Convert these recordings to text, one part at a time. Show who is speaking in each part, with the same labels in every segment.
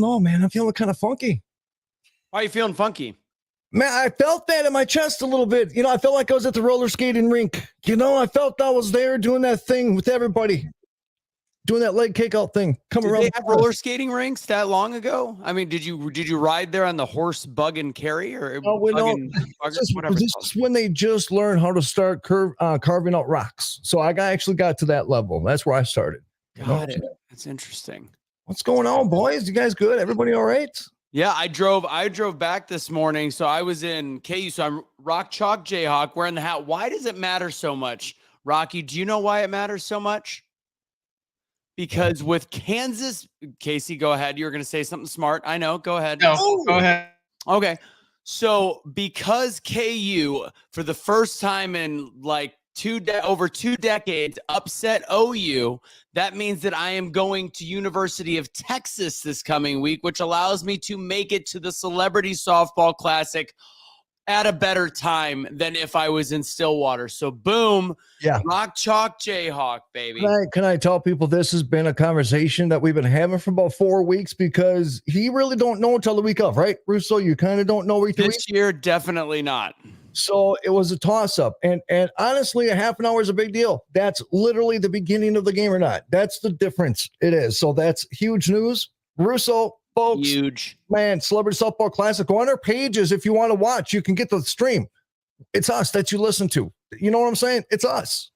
Speaker 1: don't know, man. I'm feeling kind of funky.
Speaker 2: Why are you feeling funky?
Speaker 1: Man, I felt that in my chest a little bit. I felt like I was at the roller skating rink. I felt I was there doing that thing with everybody. Doing that leg kick out thing.
Speaker 2: Did they have roller skating rinks that long ago? I mean, did you ride there on the horse bug and carry or
Speaker 1: whatever? This is when they just learned how to start carving out rocks. So I actually got to that level. That's where I started.
Speaker 2: Got it. That's interesting.
Speaker 1: What's going on, boys? You guys good? Everybody all right?
Speaker 2: Yeah, I drove back this morning. So I was in KU. So I'm Rock Chalk Jayhawk wearing the hat. Why does it matter so much? Rocky, do you know why it matters so much? Because with Kansas, Casey, go ahead. You were going to say something smart. I know. Go ahead.
Speaker 3: No, go ahead.
Speaker 2: Okay. So because KU, for the first time in like over 2 decades, upset OU, that means that I am going to University of Texas this coming week, which allows me to make it to the Celebrity Softball Classic at a better time than if I was in Stillwater. So boom, Rock Chalk Jayhawk, baby.
Speaker 1: Can I tell people this has been a conversation that we've been having for about 4 weeks because he really don't know until the week of, right? Russo, you kind of don't know week to week?
Speaker 2: This year, definitely not.
Speaker 1: So it was a toss-up. And honestly, a half an hour is a big deal. That's literally the beginning of the game or not. That's the difference. It is. So that's huge news. Russo, folks,
Speaker 2: huge,
Speaker 1: man, Celebrity Softball Classic. Go on our pages if you want to watch. You can get the stream. It's us that you listen to. You know what I'm saying? It's us.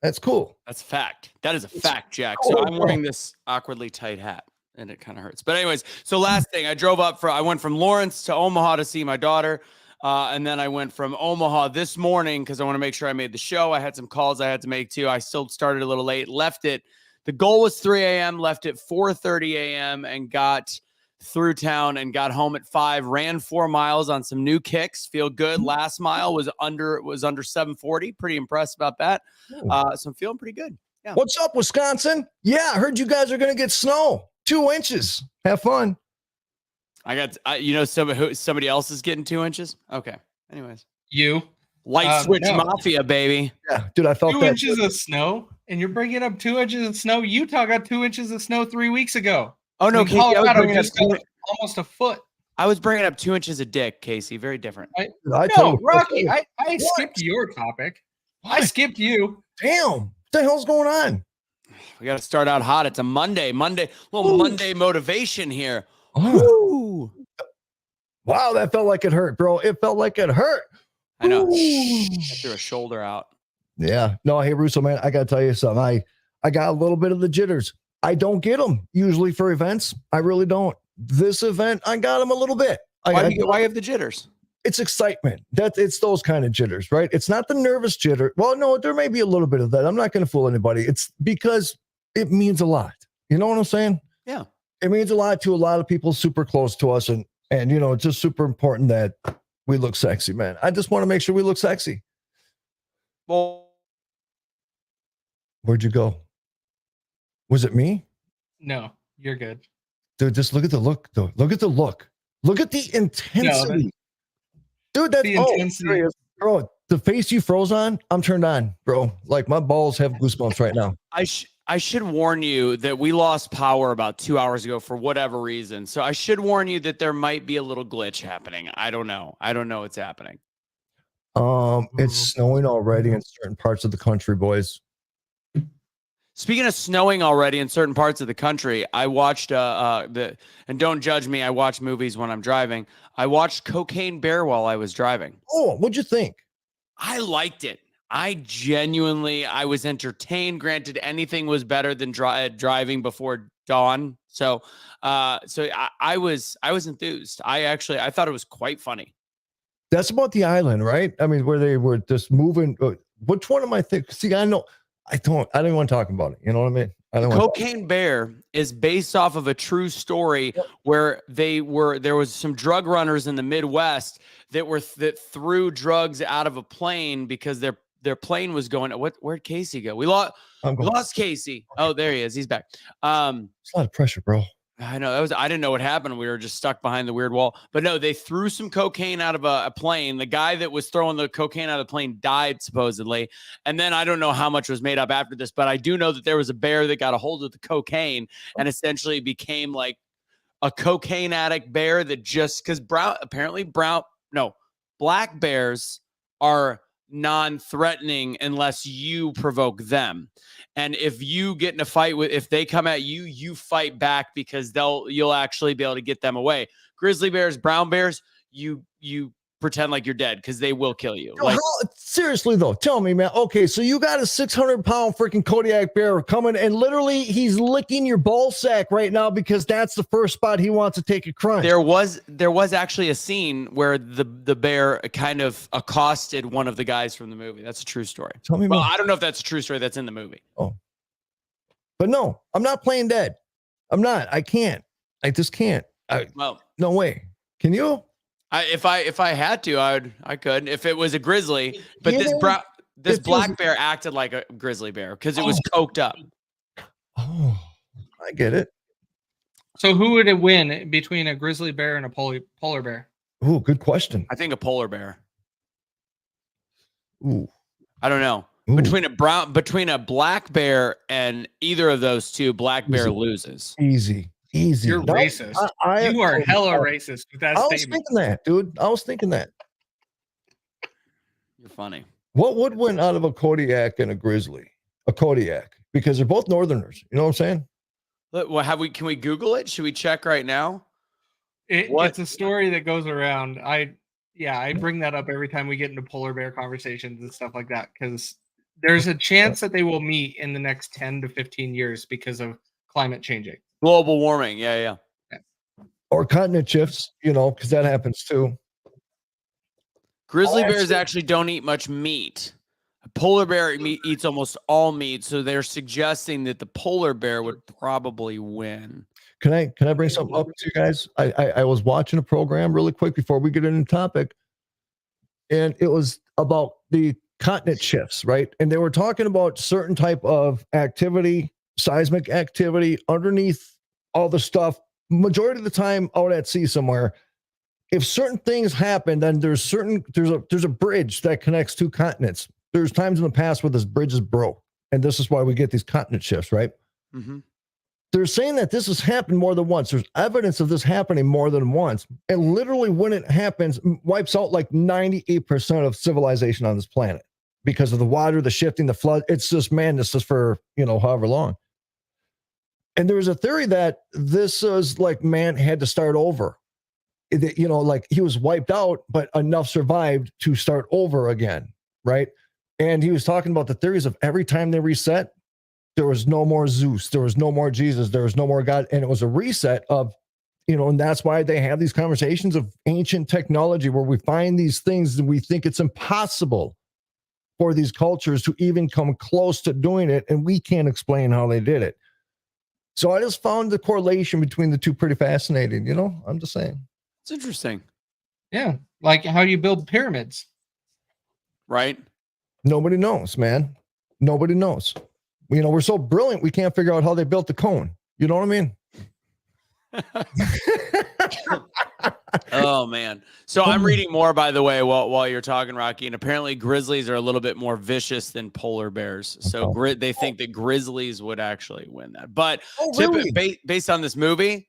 Speaker 1: That's cool.
Speaker 2: That's fact. That is a fact, Jack. So I'm wearing this awkwardly tight hat, and it kind of hurts. But anyways, so last thing, I went from Lawrence to Omaha to see my daughter. And then I went from Omaha this morning because I want to make sure I made the show. I had some calls I had to make too. I still started a little late, left it. The goal was 3 a.m., left at 4:30 a.m. and got through town and got home at 5, ran 4 miles on some new kicks. Feel good. Last mile was under 740. Pretty impressed about that. So I'm feeling pretty good. Yeah.
Speaker 1: What's up, Wisconsin? Yeah, I heard you guys are going to get snow. 2 inches. Have fun.
Speaker 2: I got, somebody else is getting 2 inches. Okay. Anyways, light switch mafia, baby.
Speaker 1: Yeah, dude, I felt
Speaker 3: 2
Speaker 1: that.
Speaker 3: inches of snow, and you're bringing up 2 inches of snow. Utah got 2 inches of snow 3 weeks ago.
Speaker 2: Oh no, Casey, I was bringing up
Speaker 3: almost a foot.
Speaker 2: I was bringing up 2 inches of dick, Casey. Very different.
Speaker 3: Rocky, I skipped your topic. I skipped you.
Speaker 1: Damn, what the hell's going on?
Speaker 2: We got to start out hot. It's a Monday, Monday motivation here.
Speaker 1: Oh. Wow, that felt like it hurt, bro. It felt like it hurt.
Speaker 2: I know. I threw a shoulder out.
Speaker 1: Yeah. No, hey, Russo, man, I got to tell you something. I got a little bit of the jitters. I don't get them usually for events. I really don't. This event, I got them a little bit.
Speaker 2: Why do you have the jitters?
Speaker 1: It's excitement. It's those kind of jitters, right? It's not the nervous jitter. Well, no, there may be a little bit of that. I'm not going to fool anybody. It's because it means a lot. You know what I'm saying?
Speaker 2: Yeah.
Speaker 1: It means a lot to a lot of people super close to us. And it's just super important that we look sexy, man. I just want to make sure we look sexy.
Speaker 2: Well,
Speaker 1: where'd you go? Was it me?
Speaker 3: No, you're good.
Speaker 1: Dude, just look at the look, though. Look at the look. Look at the intensity. Dude, that's intensity. Bro, the face you froze on, I'm turned on, bro. Like my balls have goosebumps right now.
Speaker 2: I should warn you that we lost power about 2 hours ago for whatever reason. So I should warn you that there might be a little glitch happening. I don't know what's happening.
Speaker 1: It's snowing already in certain parts of the country, boys.
Speaker 2: Speaking of snowing already in certain parts of the country, I watched and don't judge me, I watch movies when I'm driving. I watched Cocaine Bear while I was driving.
Speaker 1: Oh, what'd you think?
Speaker 2: I liked it. I was entertained. Granted, anything was better than driving before dawn. So I was enthused. I thought it was quite funny.
Speaker 1: That's about the island, right? I mean, where they were just moving. Which one am I thinking? See, I know. I don't want to talk about it. You know what I mean?
Speaker 2: Cocaine Bear is based off of a true story where there was some drug runners in the Midwest that threw drugs out of a plane because their plane was going. Where'd Casey go? We lost Casey. Oh, there he is. He's back.
Speaker 1: It's a lot of pressure, bro.
Speaker 2: I know I didn't know what happened. We were just stuck behind the weird wall. But no, they threw some cocaine out of a plane. The guy that was throwing the cocaine out of the plane died supposedly. And then I don't know how much was made up after this, but I do know that there was a bear that got a hold of the cocaine and essentially became like a cocaine addict bear that just because black bears are non-threatening unless you provoke them. And if you get in a fight if they come at you, you fight back because you'll actually be able to get them away. Grizzly bears, brown bears, you pretend like you're dead because they will kill you.
Speaker 1: Seriously though, tell me, man. Okay, so you got a 600-pound freaking Kodiak bear coming, and literally he's licking your ball sack right now because that's the first spot he wants to take a crunch.
Speaker 2: There was actually a scene where the bear kind of accosted one of the guys from the movie. That's a true story.
Speaker 1: Tell me
Speaker 2: more.
Speaker 1: I
Speaker 2: don't know if that's a true story. That's in the movie.
Speaker 1: Oh, but no, I'm not playing dead. I'm not. I can't. I just can't. No way. Can you?
Speaker 2: If I had to, I could. If it was a grizzly, but this black bear acted like a grizzly bear because it was coked up.
Speaker 1: Oh, I get it.
Speaker 3: So who would it win between a grizzly bear and a polar bear?
Speaker 1: Oh, good question.
Speaker 2: I think a polar bear.
Speaker 1: Ooh,
Speaker 2: I don't know. Ooh. Between a black bear and either of those two, black bear loses.
Speaker 1: Easy.
Speaker 3: You're racist. You are hella racist with that statement.
Speaker 1: I was thinking that, dude. I was thinking that.
Speaker 2: You're funny.
Speaker 1: What would win out of a Kodiak and a grizzly? A Kodiak, because they're both Northerners. You know what I'm saying?
Speaker 2: Well, can we Google it? Should we check right now?
Speaker 3: It's a story that goes around. I bring that up every time we get into polar bear conversations and stuff like that, because there's a chance that they will meet in the next 10 to 15 years because of climate changing.
Speaker 2: Global warming, yeah.
Speaker 1: Or continent shifts, because that happens too.
Speaker 2: Grizzly bears actually don't eat much meat. A polar bear eats almost all meat, so they're suggesting that the polar bear would probably win.
Speaker 1: Can I bring something up to you guys? I was watching a program really quick before we get into the topic, and it was about the continent shifts, right? And they were talking about certain type of activity, seismic activity underneath all the stuff, majority of the time out at sea somewhere. If certain things happen, then there's a bridge that connects two continents. There's times in the past where this bridge is broke, and this is why we get these continent shifts, right?
Speaker 2: Mm-hmm.
Speaker 1: They're saying that this has happened more than once. There's evidence of this happening more than once. And literally when it happens, wipes out like 98% of civilization on this planet because of the water, the shifting, the flood. It's just madness just for, however long. And there was a theory that this was like man had to start over. Like he was wiped out, but enough survived to start over again, right? And he was talking about the theories of every time they reset, there was no more Zeus, there was no more Jesus, there was no more God, and it was a reset of, and that's why they have these conversations of ancient technology where we find these things and we think it's impossible for these cultures to even come close to doing it, and we can't explain how they did it. So I just found the correlation between the two pretty fascinating, I'm just saying.
Speaker 2: It's interesting.
Speaker 3: Yeah, like how you build pyramids.
Speaker 2: Right?
Speaker 1: Nobody knows, man. Nobody knows. We're so brilliant, we can't figure out how they built the cone. You know what I mean?
Speaker 2: Oh, man. So I'm reading more, by the way, while you're talking, Rocky, and apparently grizzlies are a little bit more vicious than polar bears. So they think that grizzlies would actually win that. But really? Based on this movie,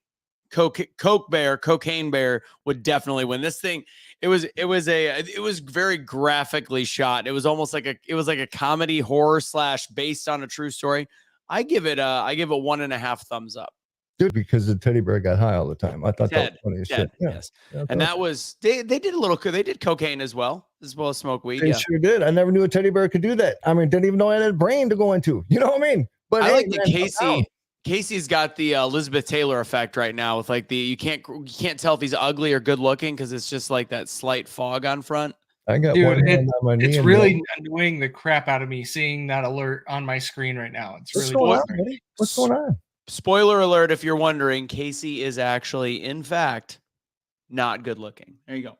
Speaker 2: cocaine bear would definitely win this thing. It was very graphically shot. It was almost like a comedy horror / based on a true story. I give it 1.5 thumbs up.
Speaker 1: Dude, because the teddy bear got high all the time. I thought that was funny as shit. Yeah.
Speaker 2: Yes. And that was they did cocaine as well as smoke weed.
Speaker 1: They sure did. I never knew a teddy bear could do that. I mean, didn't even know I had a brain to go into. You know what I mean? But
Speaker 2: I like that Casey's got the Elizabeth Taylor effect right now with like you can't tell if he's ugly or good looking because it's just like that slight fog on front.
Speaker 1: I got one hand on my knee.
Speaker 3: It's really annoying the crap out of me seeing that alert on my screen right now. It's really
Speaker 1: what's going on?
Speaker 2: Spoiler alert, if you're wondering, Casey is actually, in fact, not good looking. There you go.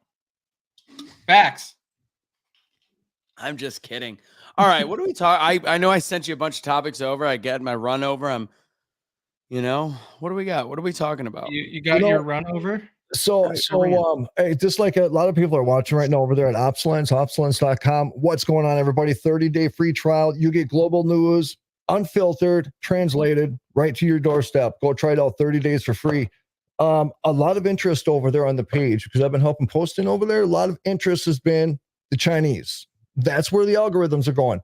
Speaker 3: Facts.
Speaker 2: I'm just kidding. All right, what do we talk? I know I sent you a bunch of topics over. I get my run over. What do we got? What are we talking about?
Speaker 3: You got your run over?
Speaker 1: So just like a lot of people are watching right now over there at OpsLens, OpsLens.com. What's going on, everybody? 30-day free trial. You get global news, unfiltered, translated right to your doorstep. Go try it out 30 days for free. A lot of interest over there on the page because I've been helping posting over there. A lot of interest has been the Chinese. That's where the algorithms are going.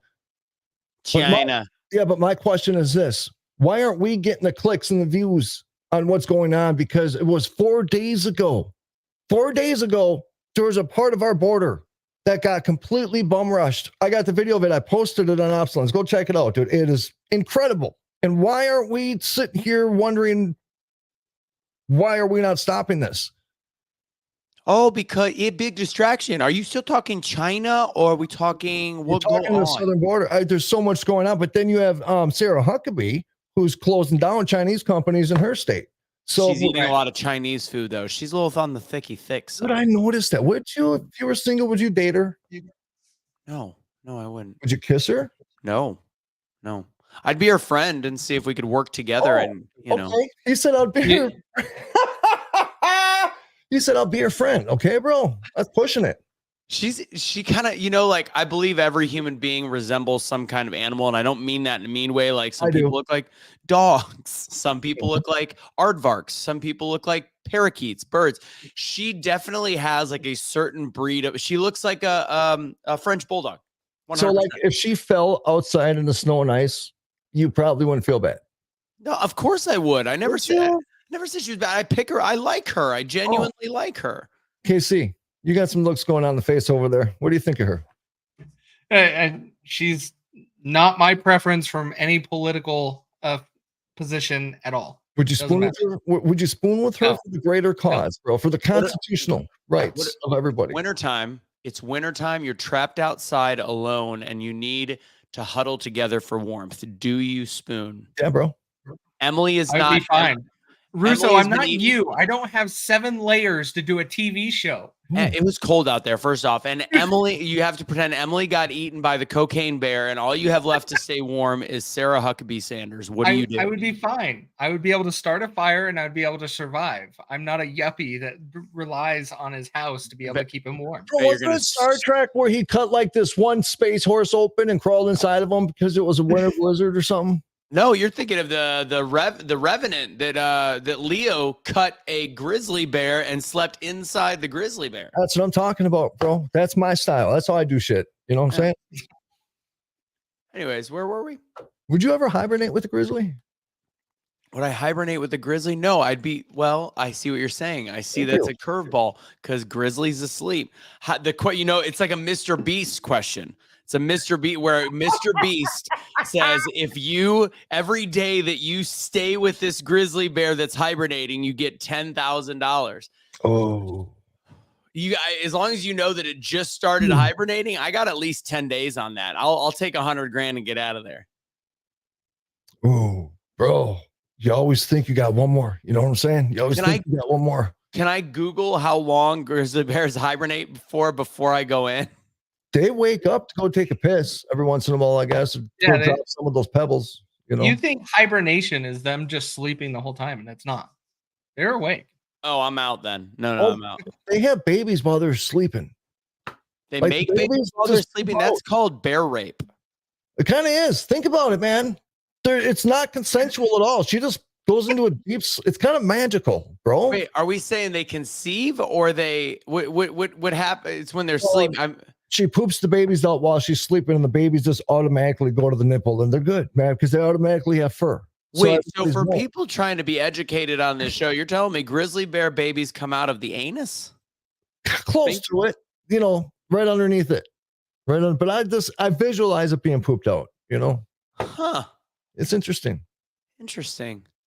Speaker 2: China.
Speaker 1: But my question is this: why aren't we getting the clicks and the views on what's going on? Because it was 4 days ago. 4 days ago, there was a part of our border that got completely bum rushed. I got the video of it. I posted it on OpsLens. Go check it out, dude. It is incredible. And why aren't we sitting here wondering, why are we not stopping this?
Speaker 2: Oh, because a big distraction. Are you still talking China, or are we talking what
Speaker 1: You're talking
Speaker 2: go
Speaker 1: the
Speaker 2: on?
Speaker 1: southern border. There's so much going on, but then you have Sarah Huckabee, who's closing down Chinese companies in her state. So
Speaker 2: she's eating a lot of Chinese food, though. She's a little on the thick side.
Speaker 1: But I noticed that. Would you, if you were single, would you date her?
Speaker 2: No, I wouldn't.
Speaker 1: Would you kiss her?
Speaker 2: No. I'd be her friend and see if we could work together. And you know,
Speaker 1: you said I'd be her. You said I'll be your friend. Okay, bro. That's pushing it.
Speaker 2: She kind of, you know, like I believe every human being resembles some kind of animal, and I don't mean that in a mean way. Like some people look like dogs, some people look like aardvarks, some people look like parakeets, birds. She definitely has like a certain breed of. She looks like a French bulldog. 100%.
Speaker 1: So, like, if she fell outside in the snow and ice, you probably wouldn't feel bad.
Speaker 2: No, of course I would. I never said she was bad. I pick her. I like her. I genuinely like her.
Speaker 1: KC. You got some looks going on the face over there. What do you think of her?
Speaker 3: And she's not my preference from any political position at all.
Speaker 1: Would you spoon with her? Would you spoon with her for the greater cause, bro? For the constitutional rights of everybody.
Speaker 2: Wintertime. It's wintertime. You're trapped outside alone, and you need to huddle together for warmth. Do you spoon?
Speaker 1: Yeah, bro.
Speaker 2: Emily is
Speaker 3: I'd
Speaker 2: not
Speaker 3: be fine. Russo,
Speaker 2: Emily's
Speaker 3: I'm not you. I don't have 7 layers to do a TV show.
Speaker 2: It was cold out there, first off. And Emily, you have to pretend Emily got eaten by the cocaine bear, and all you have left to stay warm is Sarah Huckabee Sanders. What do you do?
Speaker 3: I would be fine. I would be able to start a fire, and I would be able to survive. I'm not a yuppie that relies on his house to be able to keep him warm.
Speaker 1: Bro, wasn't it Star Trek where he cut like this one space horse open and crawled inside of him because it was a winter blizzard or something?
Speaker 2: No, you're thinking of the Revenant that Leo cut a grizzly bear and slept inside the grizzly bear.
Speaker 1: That's what I'm talking about, bro. That's my style. That's how I do shit. You know what I'm saying?
Speaker 2: Anyways, where were we?
Speaker 1: Would you ever hibernate with a grizzly?
Speaker 2: Would I hibernate with a grizzly? No, I see what you're saying. I see that's a curveball because grizzly's asleep. It's like a Mr. Beast question. It's a Mr. Beast where Mr. Beast says, if you every day that you stay with this grizzly bear that's hibernating, you get $10,000.
Speaker 1: Oh,
Speaker 2: as long as you know that it just started hibernating, I got at least 10 days on that. I'll take $100,000 and get out of there.
Speaker 1: Oh, bro, you always think you got one more. You know what I'm saying? You always think you got one more.
Speaker 2: Can I Google how long grizzly bears hibernate before I go in?
Speaker 1: They wake up to go take a piss every once in a while, I guess.
Speaker 3: Yeah,
Speaker 1: drop some of those pebbles.
Speaker 3: You think hibernation is them just sleeping the whole time, and it's not. They're awake.
Speaker 2: Oh, I'm out then. No, I'm out.
Speaker 1: They have babies while they're sleeping.
Speaker 2: They make babies while they're sleeping. That's called bear rape.
Speaker 1: It kind of is. Think about it, man. It's not consensual at all. She just goes into a deep. It's kind of magical, bro.
Speaker 2: Wait, are we saying they conceive or they? What happens when they're sleeping?
Speaker 1: She poops the babies out while she's sleeping, and the babies just automatically go to the nipple, and they're good, man, because they automatically have fur.
Speaker 2: Wait, so for people trying to be educated on this show, you're telling me grizzly bear babies come out of the anus?
Speaker 1: Close to it, right underneath it, But I visualize it being pooped out.
Speaker 2: Huh?
Speaker 1: It's interesting.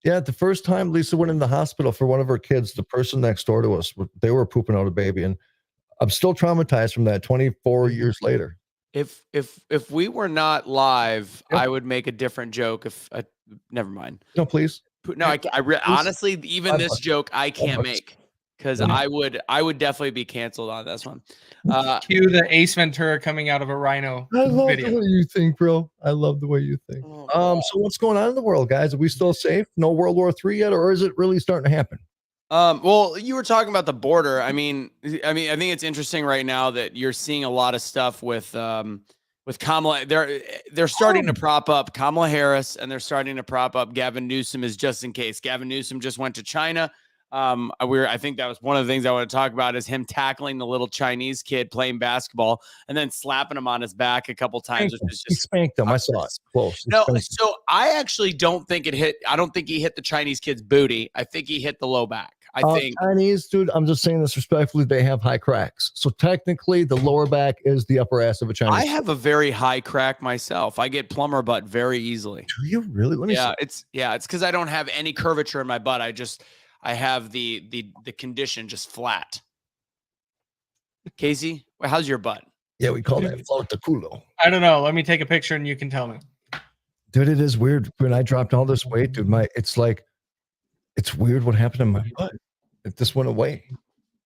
Speaker 2: Yeah,
Speaker 1: the first time Lisa went in the hospital for one of her kids, the person next door to us, they were pooping out a baby, and I'm still traumatized from that 24 years later.
Speaker 2: If we were not live, I would make a different joke. Never mind.
Speaker 1: No, please.
Speaker 2: No, honestly, even this joke I can't make because I would definitely be canceled on this one.
Speaker 3: Cue the Ace Ventura coming out of a rhino.
Speaker 1: I love the way you think, bro. I love the way you think. So what's going on in the world, guys? Are we still safe? No World War III yet, or is it really starting to happen?
Speaker 2: Well, you were talking about the border. I mean, I think it's interesting right now that you're seeing a lot of stuff with Kamala. They're starting to prop up Kamala Harris, and they're starting to prop up Gavin Newsom as just in case. Gavin Newsom just went to China. I think that was one of the things I want to talk about is him tackling the little Chinese kid playing basketball and then slapping him on his back a couple times, which is
Speaker 1: he
Speaker 2: just
Speaker 1: spanked him. I saw it close.
Speaker 2: No, so I actually don't think it hit. I don't think he hit the Chinese kid's booty. I think he hit the low back. I think
Speaker 1: Chinese, dude, I'm just saying this respectfully, they have high cracks. So technically the lower back is the upper ass of a Chinese.
Speaker 2: I have a very high crack myself. I get plumber butt very easily.
Speaker 1: Do you really? Let me see.
Speaker 2: It's because I don't have any curvature in my butt. I have the condition just flat. Casey, how's your butt?
Speaker 1: Yeah, we call that flauta-culo.
Speaker 3: I don't know. Let me take a picture and you can tell me.
Speaker 1: Dude, it is weird. When I dropped all this weight, dude, it's weird what happened in my butt. It just went away.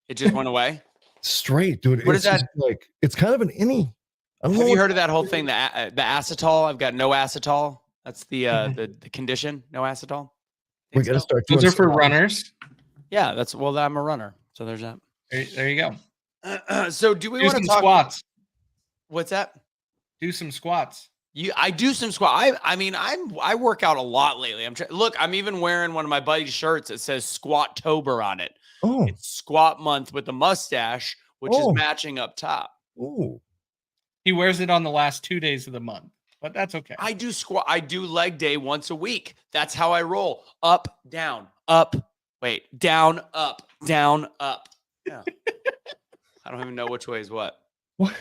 Speaker 2: It just went away?
Speaker 1: Straight, dude.
Speaker 2: What is that?
Speaker 1: Like, it's kind of an innie.
Speaker 2: Have you heard of that whole thing, the acetol? I've got no acetol. That's the condition, no acetol.
Speaker 1: We got to start doing
Speaker 3: those are for runners.
Speaker 2: Yeah, I'm a runner. So there's that.
Speaker 3: There you go.
Speaker 2: So do we want to talk
Speaker 3: squats?
Speaker 2: What's that?
Speaker 3: Do some squats.
Speaker 2: I do some squat. I work out a lot lately. I'm even wearing one of my buddy's shirts that says Squat-tober on it.
Speaker 1: Oh.
Speaker 2: It's squat month with the mustache, which is matching up top.
Speaker 1: Oh.
Speaker 2: He
Speaker 3: wears it on the last 2 days of the month, but that's okay.
Speaker 2: I do leg day once a week. That's how I roll. Up, down, up. Wait, down, up, down, up. Yeah. I don't even know which way is what.
Speaker 1: What?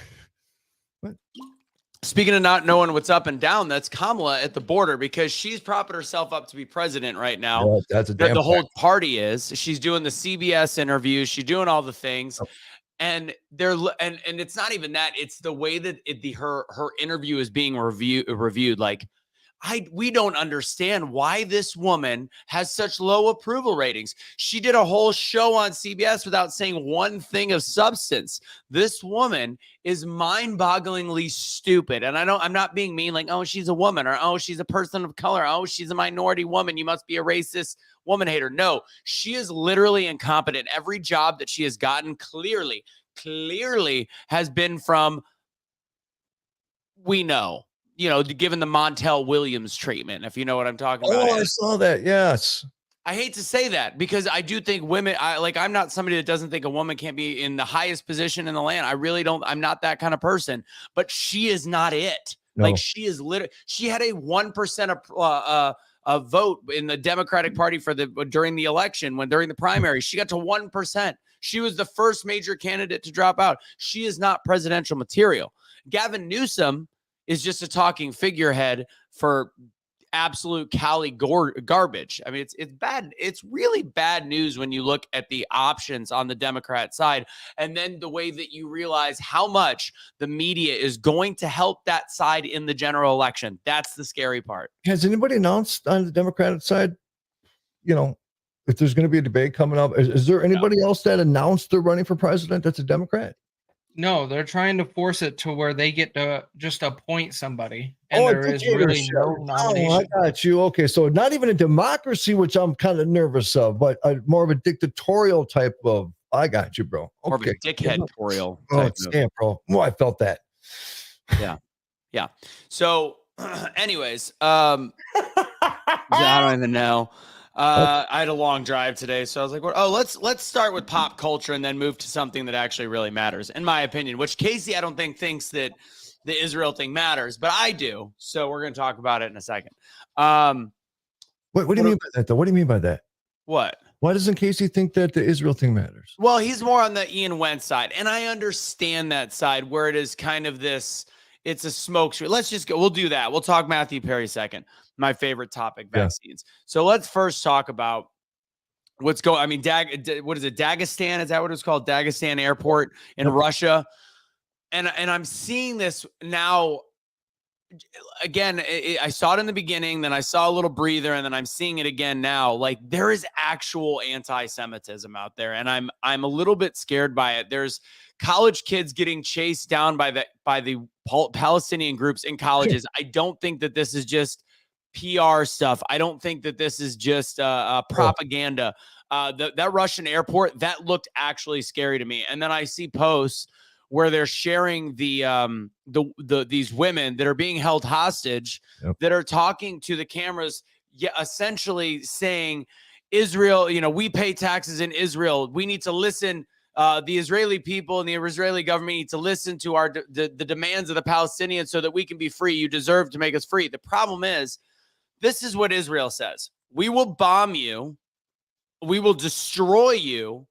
Speaker 2: Speaking of not knowing what's up and down, that's Kamala at the border because she's propping herself up to be president right now.
Speaker 1: Yeah, that's a damn
Speaker 2: the whole party is. She's doing the CBS interviews. She's doing all the things. Oh. And it's not even that. It's the way that her interview is being reviewed. Like, we don't understand why this woman has such low approval ratings. She did a whole show on CBS without saying one thing of substance. This woman is mind-bogglingly stupid. And I'm not being mean like, oh, she's a woman, or oh, she's a person of color. Oh, she's a minority woman. You must be a racist woman hater. No, she is literally incompetent. Every job that she has gotten clearly has been from, we know. Given the Montel Williams treatment, if you know what I'm talking about.
Speaker 1: Oh, I saw that. Yes.
Speaker 2: I hate to say that because I do think women, I'm not somebody that doesn't think a woman can't be in the highest position in the land. I really don't. I'm not that kind of person, but she is not it. No. Like, she is literally, she had a 1% of vote in the Democratic Party during the election, during the primary, she got to 1%. She was the first major candidate to drop out. She is not presidential material. Gavin Newsom is just a talking figurehead for absolute Cali garbage. I mean, it's bad. It's really bad news when you look at the options on the Democrat side, and then the way that you realize how much the media is going to help that side in the general election. That's the scary part.
Speaker 1: Has anybody announced on the Democratic side, if there's going to be a debate coming up? Is there anybody else that announced they're running for president that's a Democrat?
Speaker 3: No, they're trying to force it to where they get to just appoint somebody, and there is really no nomination.
Speaker 1: Oh, I got you. Okay, so not even a democracy, which I'm kind of nervous of, but more of a dictatorial type of. I got you, bro. Okay.
Speaker 2: More of a dickhead-torial.
Speaker 1: Oh, damn, bro. Oh, I felt that.
Speaker 2: Yeah. So, anyways, I don't even know. I had a long drive today, so I was like, let's start with pop culture and then move to something that actually really matters, in my opinion, which Casey, I don't think thinks that the Israel thing matters, but I do. So we're going to talk about it in a second.
Speaker 1: What do you mean by that, though? What do you mean by that?
Speaker 2: What?
Speaker 1: Why doesn't Casey think that the Israel thing matters?
Speaker 2: Well, he's more on the Ian Wentz side, and I understand that side where it is kind of this, it's a smoke screen. Let's just go. We'll do that. We'll talk Matthew Perry second. My favorite topic, vaccines. Yeah. So let's first talk about what's going. I mean, what is it? Dagestan? Is that what it's called? Dagestan Airport in Russia. And I'm seeing this now. Again, I saw it in the beginning, then I saw a little breather, and then I'm seeing it again now. Like, there is actual anti-Semitism out there, and I'm a little bit scared by it. There's college kids getting chased down by the Palestinian groups in colleges. I don't think that this is just PR stuff. I don't think that this is just propaganda. That Russian airport, that looked actually scary to me. And then I see posts where they're sharing these women that are being held hostage, that are talking to the cameras, essentially saying, Israel, we pay taxes in Israel. We need to listen. The Israeli people and the Israeli government need to listen to the demands of the Palestinians so that we can be free. You deserve to make us free. The problem is, this is what Israel says. We will bomb you. We will destroy you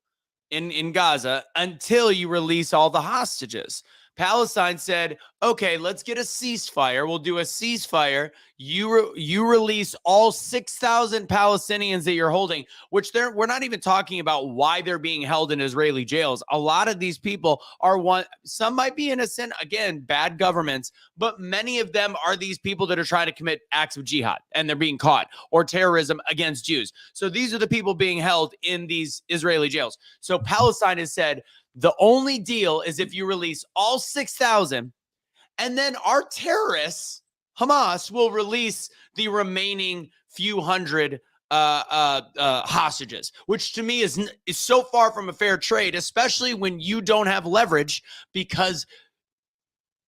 Speaker 2: in Gaza until you release all the hostages. Palestine said, okay, let's get a ceasefire. We'll do a ceasefire. You release all 6,000 Palestinians that you're holding, which we're not even talking about why they're being held in Israeli jails. A lot of these people some might be innocent, again, bad governments, but many of them are these people that are trying to commit acts of jihad and they're being caught, or terrorism against Jews. So these are the people being held in these Israeli jails. So Palestine has said, the only deal is if you release all 6,000, and then our terrorists, Hamas, will release the remaining few hundred hostages, which to me is so far from a fair trade, especially when you don't have leverage, because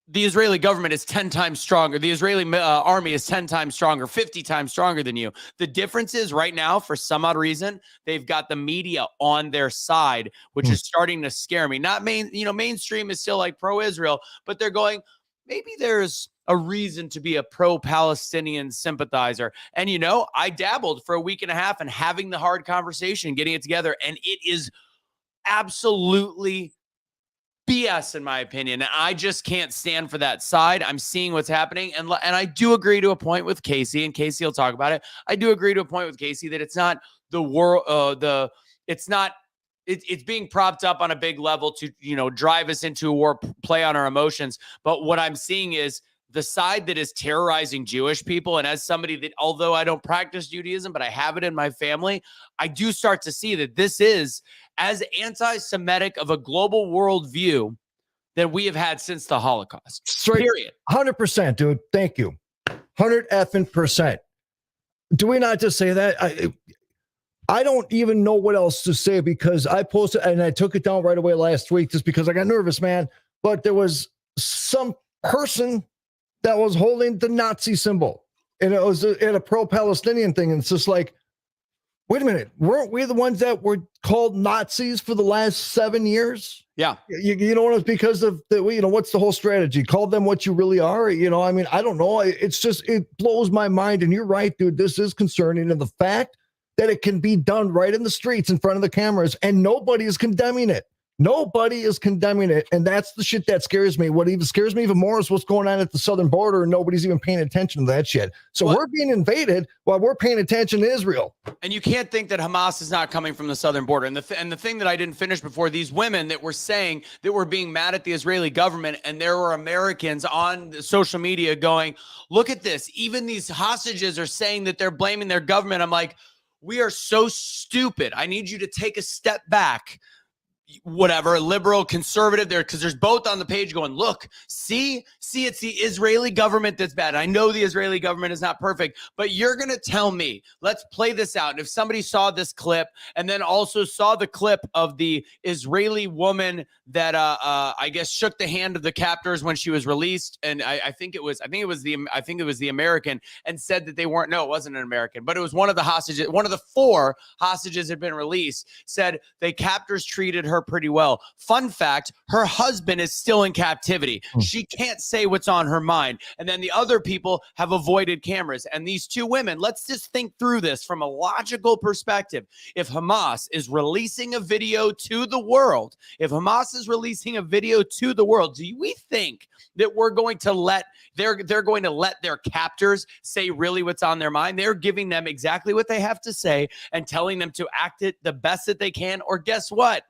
Speaker 2: the Israeli government is 10 times stronger. The Israeli army is 10 times stronger, 50 times stronger than you. The difference is right now, for some odd reason, they've got the media on their side, which is starting to scare me. Not mainstream is still like pro-Israel, but they're going, maybe there's a reason to be a pro-Palestinian sympathizer. And, I dabbled for a week and a half and having the hard conversation, getting it together. And it is absolutely BS, in my opinion. And I just can't stand for that side. I'm seeing what's happening. And I do agree to a point with Casey, and Casey will talk about it. I do agree to a point with Casey that it's not the world, it's being propped up on a big level to, drive us into a war, play on our emotions. But what I'm seeing is the side that is terrorizing Jewish people. And as somebody that, although I don't practice Judaism, but I have it in my family, I do start to see that this is as anti-Semitic of a global worldview that we have had since the Holocaust.
Speaker 1: Straight,
Speaker 2: period.
Speaker 1: 100%, dude. Thank you. 100%. Do we not just say that? I don't even know what else to say, because I posted and I took it down right away last week just because I got nervous, man. But there was some person that was holding the Nazi symbol, and it was in a pro-Palestinian thing. And it's just like, wait a minute, weren't we the ones that were called Nazis for the last 7 years?
Speaker 2: Yeah.
Speaker 1: You know what? It's because of what's the whole strategy? Call them what you really are. I don't know. It's just, it blows my mind. And you're right, dude. This is concerning. And the fact that it can be done right in the streets in front of the cameras and nobody is condemning it. Nobody is condemning it. And that's the shit that scares me. What even scares me even more is what's going on at the southern border, and nobody's even paying attention to that shit. So we're being invaded while we're paying attention to Israel.
Speaker 2: And you can't think that Hamas is not coming from the southern border. And the thing that I didn't finish before, these women that were saying that were being mad at the Israeli government, and there were Americans on social media going, look at this. Even these hostages are saying that they're blaming their government. I'm like, we are so stupid. I need you to take a step back. Whatever, liberal, conservative there, because there's both on the page going, look, see, it's the Israeli government that's bad. I know the Israeli government is not perfect, but you're going to tell me, let's play this out. And if somebody saw this clip and then also saw the clip of the Israeli woman that I guess shook the hand of the captors when she was released, and I think it was the American, and said that they weren't, no, it wasn't an American, but it was one of the hostages, one of the 4 hostages had been released, said they captors treated her pretty well. Fun fact, her husband is still in captivity. She can't say what's on her mind. And then the other people have avoided cameras. And these 2 women, let's just think through this from a logical perspective. If Hamas is releasing a video to the world, do we think that we're going to let they're going to let their captors say really what's on their mind? They're giving them exactly what they have to say and telling them to act it the best that they can. Or guess what?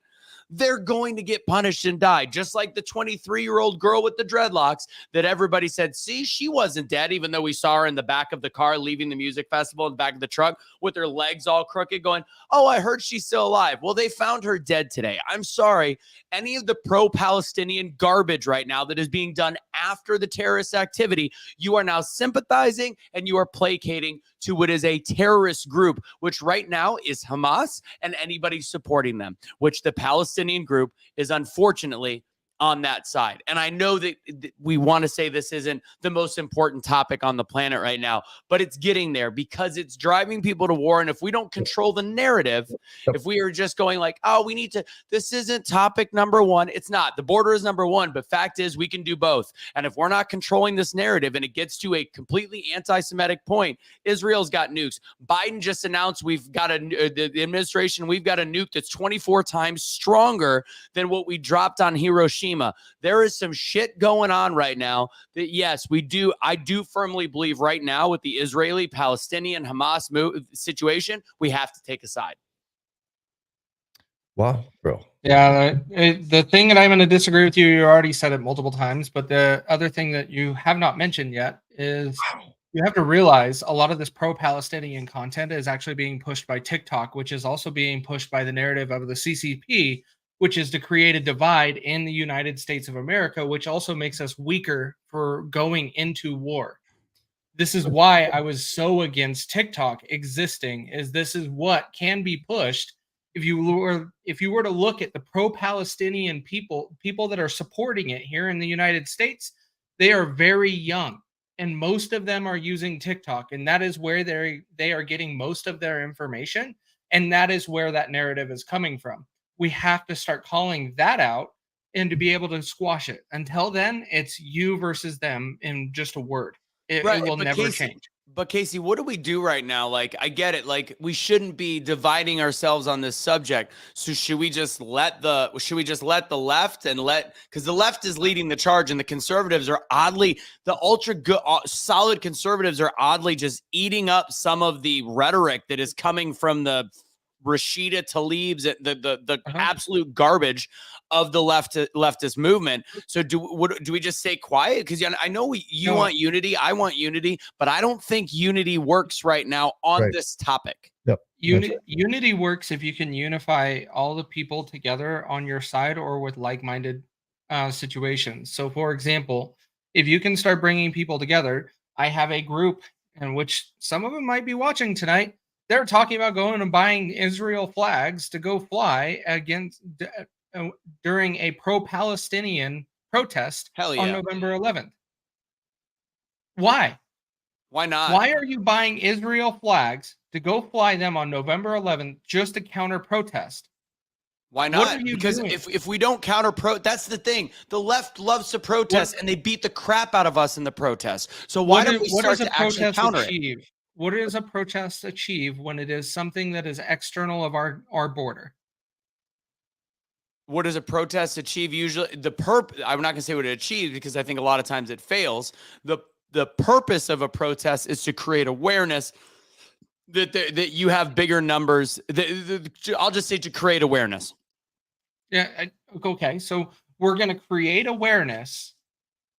Speaker 2: They're going to get punished and die, just like the 23-year-old girl with the dreadlocks that everybody said, see, she wasn't dead, even though we saw her in the back of the car leaving the music festival in the back of the truck with her legs all crooked going, oh, I heard she's still alive. Well, they found her dead today. I'm sorry. Any of the pro-Palestinian garbage right now that is being done after the terrorist activity, you are now sympathizing and you are placating to what is a terrorist group, which right now is Hamas and anybody supporting them, which the Palestinian group is unfortunately on that side. And I know that we want to say this isn't the most important topic on the planet right now, but it's getting there because it's driving people to war. And if we don't control the narrative, if we are just going like, oh, we need to, this isn't topic number one. It's not. The border is number one, but fact is we can do both. And if we're not controlling this narrative and it gets to a completely anti-Semitic point, Israel's got nukes. Biden just announced we've got the administration, we've got a nuke that's 24 times stronger than what we dropped on Hiroshima. There is some shit going on right now that, yes, I do firmly believe right now with the Israeli, Palestinian, Hamas situation, we have to take a side.
Speaker 1: Wow, bro.
Speaker 3: Yeah, the thing that I'm going to disagree with you, you already said it multiple times, but the other thing that you have not mentioned yet is you have to realize a lot of this pro-Palestinian content is actually being pushed by TikTok, which is also being pushed by the narrative of the CCP, which is to create a divide in the United States of America, which also makes us weaker for going into war. This is why I was so against TikTok existing, is this is what can be pushed. If you were to look at the pro-Palestinian people that are supporting it here in the United States, they are very young. And most of them are using TikTok. And that is where they are getting most of their information. And that is where that narrative is coming from. We have to start calling that out and to be able to squash it. Until then, it's you versus them in just a word. It will never change.
Speaker 2: But Casey, what do we do right now? Like, I get it. Like, we shouldn't be dividing ourselves on this subject. So should we just let the left and because the left is leading the charge and the conservatives are oddly, the ultra good, solid conservatives are oddly just eating up some of the rhetoric that is coming from the Rashida Tlaib's, the absolute garbage of the leftist movement. So do we just stay quiet? Because I know you want unity, I want unity, but I don't think unity works right now on this topic.
Speaker 1: Yep.
Speaker 3: Unity works if you can unify all the people together on your side or with like-minded situations. So, for example, if you can start bringing people together, I have a group in which some of them might be watching tonight. They're talking about going and buying Israel flags to go fly against during a pro-Palestinian protest on November 11th. Why?
Speaker 2: Why not?
Speaker 3: Why are you buying Israel flags to go fly them on November 11th just to counter protest?
Speaker 2: Why not? Because if we don't that's the thing. The left loves to protest and they beat the crap out of us in the protest. So why don't we start to actually counter it?
Speaker 3: What does a protest achieve when it is something that is external of our border?
Speaker 2: What does a protest achieve? Usually I'm not going to say what it achieves because I think a lot of times it fails. The purpose of a protest is to create awareness that you have bigger numbers. I'll just say to create awareness.
Speaker 3: Yeah. Okay. So we're going to create awareness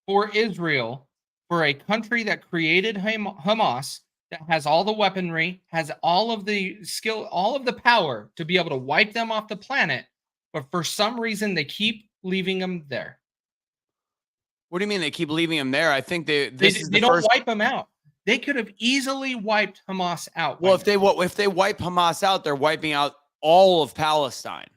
Speaker 3: for Israel, for a country that created Hamas, that has all the weaponry, has all of the skill, all of the power to be able to wipe them off the planet. But for some reason, they keep leaving them there.
Speaker 2: What do you mean they keep leaving them there? I think they
Speaker 3: don't wipe them out. They could have easily wiped Hamas out.
Speaker 2: Well, if they wipe Hamas out, they're wiping out all of Palestine,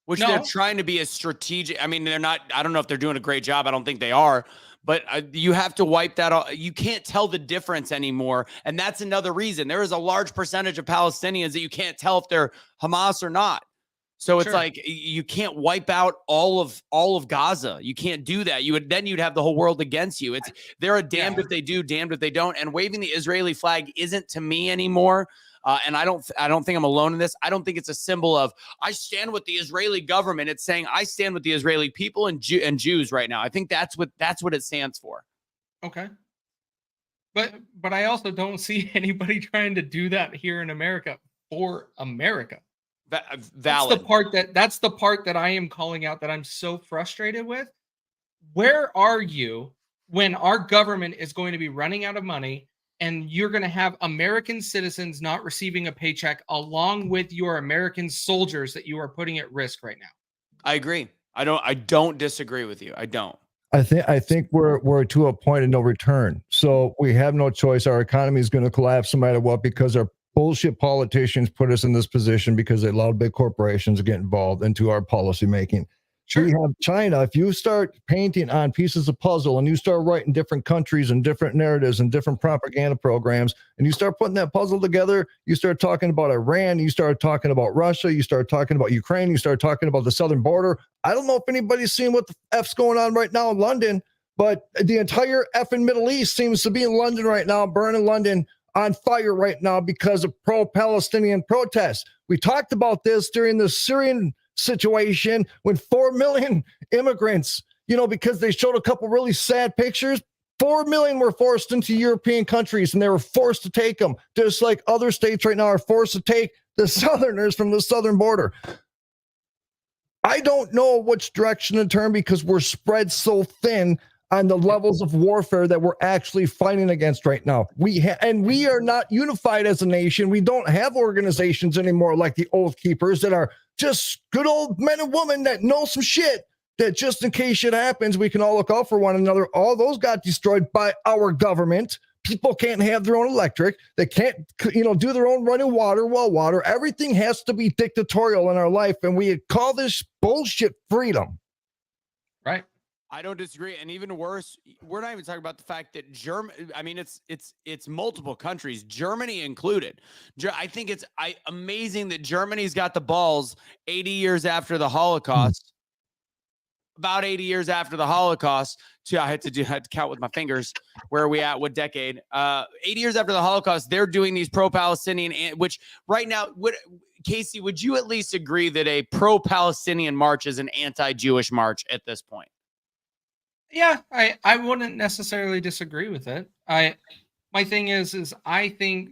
Speaker 2: which they're trying to be as strategic. I mean, they're not. I don't know if they're doing a great job. I don't think they are. But you have to wipe that out. You can't tell the difference anymore. And that's another reason. There is a large percentage of Palestinians that you can't tell if they're Hamas or not. So it's like you can't wipe out all of Gaza. You can't do that. You'd have the whole world against you. They're damned if they do, damned if they don't. And waving the Israeli flag isn't to me anymore. And I don't think I'm alone in this. I don't think it's a symbol of I stand with the Israeli government. It's saying I stand with the Israeli people and Jews right now. I think that's what it stands for.
Speaker 3: Okay. But I also don't see anybody trying to do that here in America for America.
Speaker 2: Valid.
Speaker 3: That's the part that I am calling out that I'm so frustrated with. Where are you when our government is going to be running out of money and you're going to have American citizens not receiving a paycheck along with your American soldiers that you are putting at risk right now?
Speaker 2: I agree. I don't disagree with you. I don't.
Speaker 1: I think we're to a point of no return. So we have no choice. Our economy is going to collapse no matter what because our bullshit politicians put us in this position because they allowed big corporations to get involved into our policy making.
Speaker 3: Sure.
Speaker 1: We have China. If you start painting on pieces of puzzle and you start writing different countries and different narratives and different propaganda programs, and you start putting that puzzle together, you start talking about Iran, you start talking about Russia, you start talking about Ukraine, you start talking about the southern border. I don't know if anybody's seeing what the F's going on right now in London, but the entire effing Middle East seems to be in London right now, burning London on fire right now because of pro-Palestinian protests. We talked about this during the Syrian situation when 4 million immigrants, because they showed a couple really sad pictures, 4 million were forced into European countries and they were forced to take them, just like other states right now are forced to take the Southerners from the southern border. I don't know which direction to turn because we're spread so thin on the levels of warfare that we're actually fighting against right now. We are not unified as a nation. We don't have organizations anymore like the Oath Keepers that are just good old men and women that know some shit that just in case shit happens, we can all look out for one another. All those got destroyed by our government. People can't have their own electric. They can't, do their own running water, well water. Everything has to be dictatorial in our life. And we call this bullshit freedom.
Speaker 3: Right.
Speaker 2: I don't disagree. And even worse, we're not even talking about the fact that it's multiple countries, Germany included. I think it's amazing that Germany's got the balls 80 years after the Holocaust, about 80 years after the Holocaust. I had to count with my fingers. Where are we at? What decade? 80 years after the Holocaust, they're doing these pro-Palestinian, which right now, Casey, would you at least agree that a pro-Palestinian march is an anti-Jewish march at this point?
Speaker 3: Yeah, I wouldn't necessarily disagree with it. My thing is I think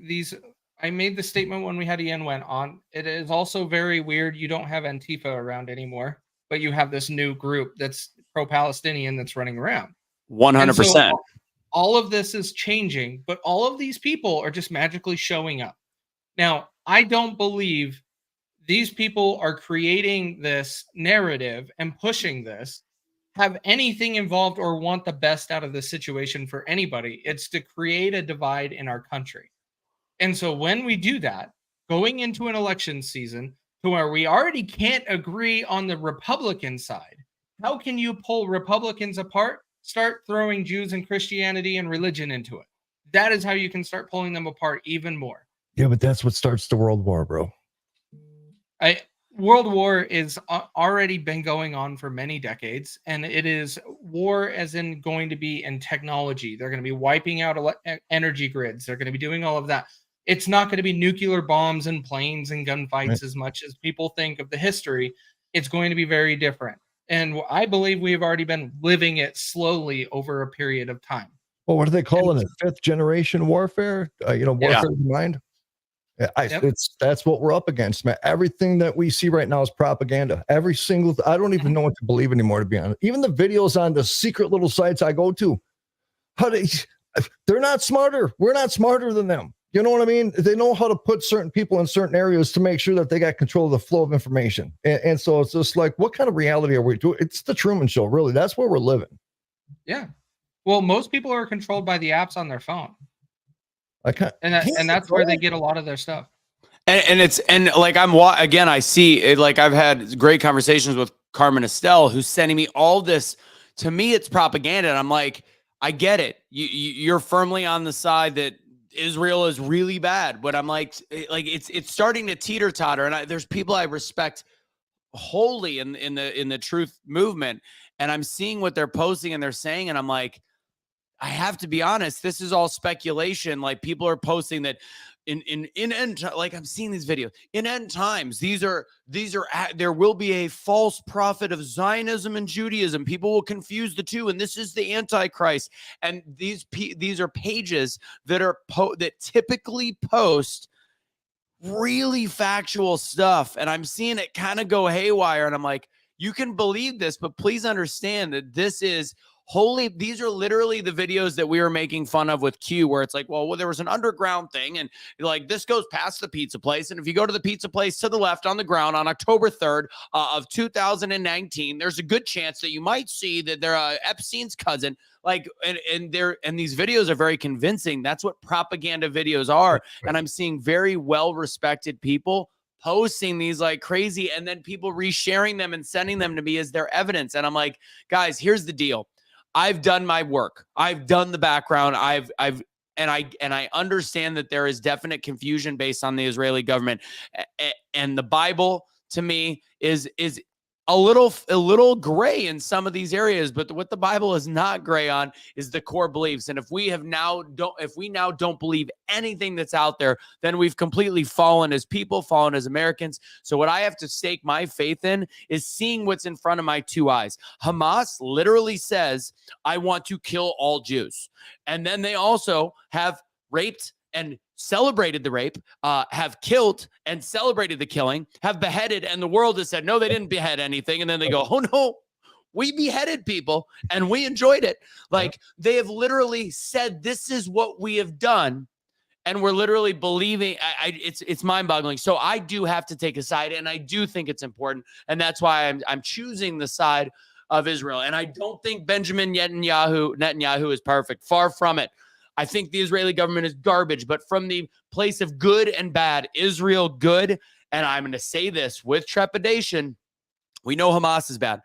Speaker 3: I made the statement when we had Ian went on. It is also very weird you don't have Antifa around anymore, but you have this new group that's pro-Palestinian that's running around.
Speaker 2: 100%.
Speaker 3: So all of this is changing, but all of these people are just magically showing up. Now, I don't believe these people are creating this narrative and pushing this, have anything involved or want the best out of the situation for anybody. It's to create a divide in our country. And so when we do that, going into an election season to where we already can't agree on the Republican side, how can you pull Republicans apart? Start throwing Jews and Christianity and religion into it. That is how you can start pulling them apart even more.
Speaker 1: Yeah, but that's what starts the World War, bro.
Speaker 3: World War is already been going on for many decades, and it is war as in going to be in technology. They're going to be wiping out energy grids. They're going to be doing all of that. It's not going to be nuclear bombs and planes and gunfights as much as people think of the history. It's going to be very different. And I believe we've already been living it slowly over a period of time.
Speaker 1: Well, what are they calling it? Fifth generation warfare? Warfare of the mind? That's what we're up against, man. Everything that we see right now is propaganda. Every single, I don't even know what to believe anymore, to be honest. Even the videos on the secret little sites I go to, they're not smarter. We're not smarter than them. You know what I mean? They know how to put certain people in certain areas to make sure that they got control of the flow of information. And so it's just like, what kind of reality are we doing? It's the Truman Show, really. That's where we're living.
Speaker 3: Yeah. Well, most people are controlled by the apps on their phone. And that's where they get a lot of their stuff.
Speaker 2: And I see it, like I've had great conversations with Carmen Estelle, who's sending me all this. To me, it's propaganda. And I'm like, I get it. You're firmly on the side that Israel is really bad, but I'm like it's starting to teeter totter. And there's people I respect wholly in the truth movement, and I'm seeing what they're posting and they're saying, and I'm like, I have to be honest, this is all speculation. Like, people are posting that in end, like I'm seeing these videos in end times, there will be a false prophet of Zionism and Judaism. People will confuse the two, and this is the Antichrist. And these are pages that that typically post really factual stuff, and I'm seeing it kind of go haywire. And I'm like, you can believe this, but please understand that this is these are literally the videos that we were making fun of with Q, where it's like, well, there was an underground thing, and like this goes past the pizza place. And if you go to the pizza place to the left on the ground on October 3rd of 2019, there's a good chance that you might see that they're Epstein's cousin. Like, and these videos are very convincing. That's what propaganda videos are. And I'm seeing very well-respected people posting these like crazy, and then people resharing them and sending them to me as their evidence. And I'm like, guys, here's the deal. I've done my work. I've done the background. And I understand that there is definite confusion based on the Israeli government, and the Bible to me is a little gray in some of these areas, but what the Bible is not gray on is the core beliefs. And if we now don't believe anything that's out there, then we've completely fallen as people, fallen as Americans. So what I have to stake my faith in is seeing what's in front of my two eyes. Hamas literally says, I want to kill all Jews. And then they also have raped and celebrated the rape, have killed and celebrated the killing, have beheaded, and the world has said, no, they didn't behead anything. And then they go, oh, no, we beheaded people and we enjoyed it. Like, they have literally said, this is what we have done. And we're literally believing. It's mind-boggling. So I do have to take a side, and I do think it's important. And that's why I'm choosing the side of Israel. And I don't think Benjamin Netanyahu is perfect. Far from it. I think the Israeli government is garbage, but from the place of good and bad, Israel good. And I'm going to say this with trepidation. We know Hamas is bad.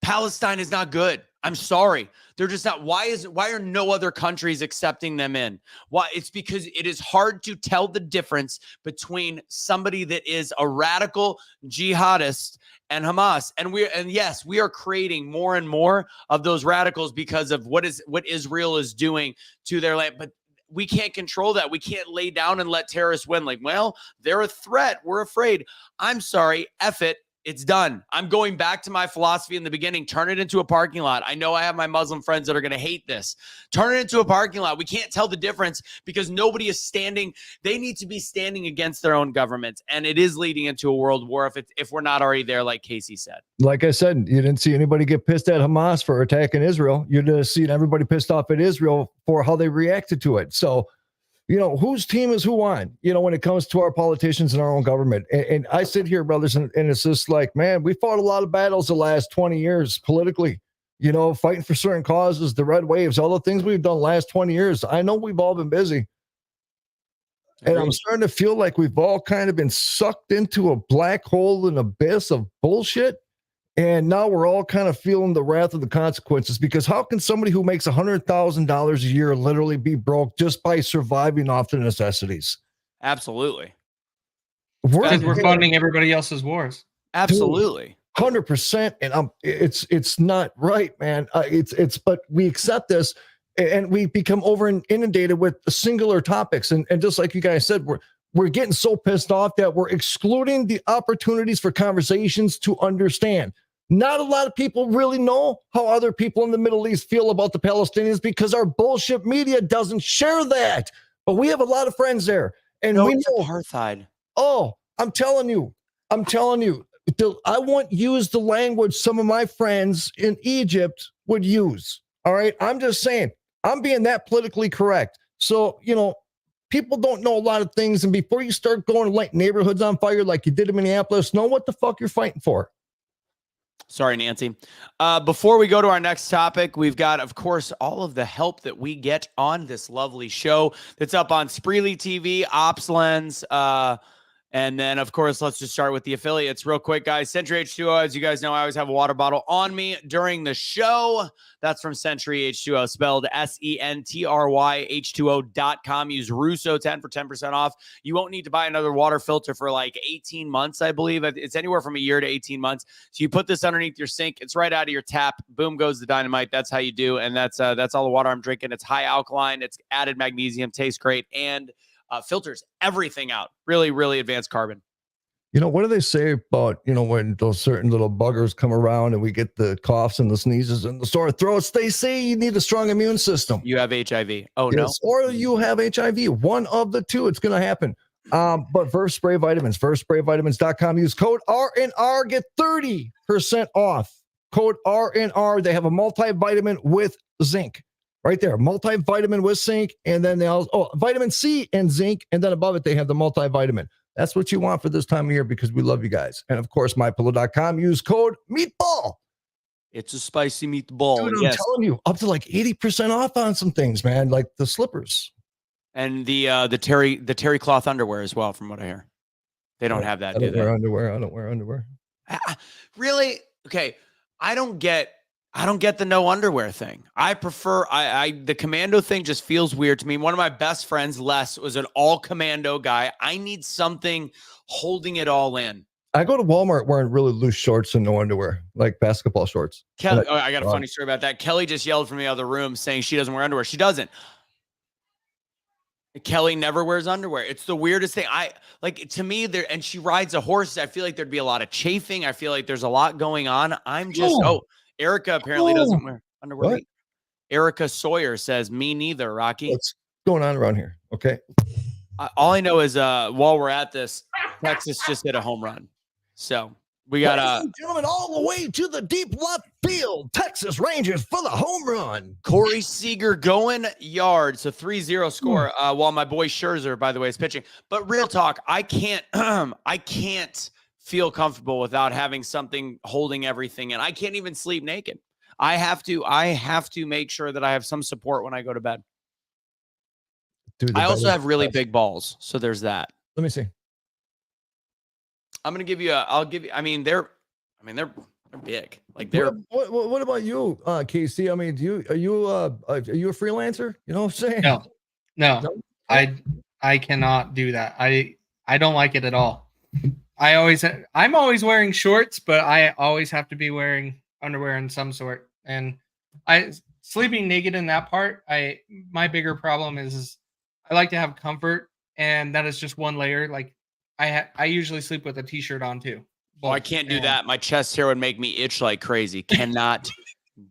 Speaker 2: Palestine is not good. I'm sorry. They're just not. Why are no other countries accepting them in? Why? It's because it is hard to tell the difference between somebody that is a radical jihadist and Hamas. And yes, we are creating more and more of those radicals because of what Israel is doing to their land. But we can't control that. We can't lay down and let terrorists win. Like, well, they're a threat. We're afraid. I'm sorry. F it. It's done. I'm going back to my philosophy in the beginning. Turn it into a parking lot. I know I have my Muslim friends that are going to hate this. Turn it into a parking lot. We can't tell the difference because nobody is standing. They need to be standing against their own governments. And it is leading into a world war if we're not already there, like Casey said.
Speaker 1: Like I said, you didn't see anybody get pissed at Hamas for attacking Israel. You're just seeing everybody pissed off at Israel for how they reacted to it. So, whose team is who on, when it comes to our politicians and our own government. And I sit here, brothers, and it's just like, man, we fought a lot of battles the last 20 years politically, fighting for certain causes, the red waves, all the things we've done the last 20 years. I know we've all been busy. And I'm starting to feel like we've all kind of been sucked into a black hole, an abyss of bullshit. And now we're all kind of feeling the wrath of the consequences, because how can somebody who makes $100,000 a year literally be broke just by surviving off the necessities?
Speaker 2: Absolutely.
Speaker 3: Because we're funding everybody else's wars.
Speaker 2: Absolutely.
Speaker 1: 100%. And it's not right, man. But we accept this and we become inundated with singular topics. And just like you guys said, we're getting so pissed off that we're excluding the opportunities for conversations to understand. Not a lot of people really know how other people in the Middle East feel about the Palestinians because our bullshit media doesn't share that. But we have a lot of friends there. And we know
Speaker 2: apartheid.
Speaker 1: Oh, I'm telling you. I won't use the language some of my friends in Egypt would use. All right. I'm just saying, I'm being that politically correct. So, people don't know a lot of things. And before you start going to light neighborhoods on fire like you did in Minneapolis, know what the fuck you're fighting for.
Speaker 2: Sorry, Nancy. Before we go to our next topic, we've got, of course, all of the help that we get on this lovely show that's up on Spreely TV, OpsLens, and then, of course, let's just start with the affiliates real quick, guys. Century H2O, as you guys know, I always have a water bottle on me during the show. That's from Century H2O, spelled SENTRY H2O.com. Use Russo10 for 10% off. You won't need to buy another water filter for like 18 months, I believe. It's anywhere from a year to 18 months. So you put this underneath your sink. It's right out of your tap. Boom goes the dynamite. That's how you do. And that's all the water I'm drinking. It's high alkaline. It's added magnesium. Tastes great. And filters everything out. Really, really advanced carbon.
Speaker 1: What do they say about, when those certain little buggers come around and we get the coughs and the sneezes and the sore throats? They say you need a strong immune system.
Speaker 2: You have HIV. Oh,
Speaker 1: yes, no. Or you have HIV. One of the two. It's going to happen. But Verse Spray Vitamins, VerseSprayVitamins.com. Use code RNR. Get 30% off. Code RNR. They have a multivitamin with zinc. Right there, multivitamin with zinc, and then vitamin C and zinc, and then above it they have the multivitamin. That's what you want for this time of year because we love you guys. And of course, MyPillow.com. Use code Meatball.
Speaker 2: It's a spicy meatball.
Speaker 1: Dude, I'm telling you, up to like 80% off on some things, man, like the slippers
Speaker 2: and the terry cloth underwear as well, from what I hear. They don't have that.
Speaker 1: I don't wear underwear. I don't wear underwear.
Speaker 2: Really? Okay. I don't get the no underwear thing. I prefer the commando thing just feels weird to me. One of my best friends, Les, was an all commando guy. I need something holding it all in.
Speaker 1: I go to Walmart wearing really loose shorts and no underwear, like basketball shorts.
Speaker 2: Kelly, I got a funny story about that. Kelly just yelled from the other room saying she doesn't wear underwear. She doesn't. Kelly never wears underwear. It's the weirdest thing. To me, there, and she rides a horse. I feel like there'd be a lot of chafing. I feel like there's a lot going on. I'm just, Erica apparently doesn't wear underwear.
Speaker 1: What?
Speaker 2: Erica Sawyer says, me neither, Rocky.
Speaker 1: What's going on around here? Okay.
Speaker 2: All I know is while we're at this, Texas just hit a home run. So we got
Speaker 1: ladies and gentlemen, all the way to the deep left field. Texas Rangers for the home run.
Speaker 2: Corey Seager going yard. So 3-0 score. While my boy Scherzer, by the way, is pitching. But real talk, I can't feel comfortable without having something holding everything in. I can't even sleep naked. I have to make sure that I have some support when I go to bed. Dude, I also have really big balls. So there's that.
Speaker 1: Let me see.
Speaker 2: I'm going to give you they're big. Like they're
Speaker 1: what about you, Casey? I mean, are you a freelancer? You know what I'm saying?
Speaker 3: No. I cannot do that. I don't like it at all. I'm always wearing shorts, but I always have to be wearing underwear in some sort. And sleeping naked in that part, my bigger problem is I like to have comfort, and that is just one layer. Like I usually sleep with a t-shirt on too.
Speaker 2: Oh, I can't do that. My chest hair would make me itch like crazy. Cannot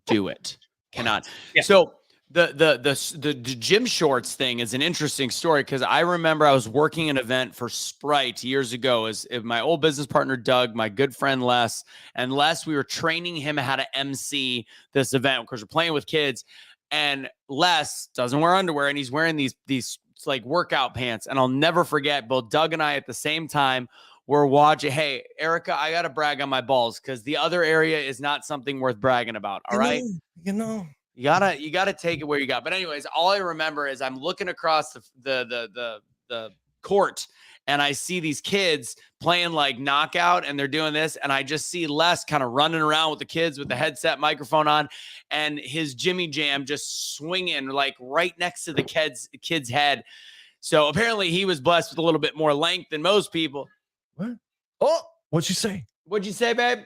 Speaker 2: do it. Cannot. Yeah. So the gym shorts thing is an interesting story because I remember I was working an event for Sprite years ago as my old business partner, Doug, my good friend, Les, and Les, we were training him how to MC this event because we're playing with kids, and Les doesn't wear underwear and he's wearing these like workout pants. And I'll never forget, both Doug and I at the same time were watching. Hey, Erica, I got to brag on my balls because the other area is not something worth bragging about. All right. You gotta take it where you got. But anyways, all I remember is I'm looking across the court and I see these kids playing like knockout and they're doing this. And I just see Les kind of running around with the kids with the headset microphone on and his Jimmy Jam just swinging like right next to the kid's head. So apparently he was blessed with a little bit more length than most people.
Speaker 1: What? Oh, what'd you say?
Speaker 2: What'd you say, babe?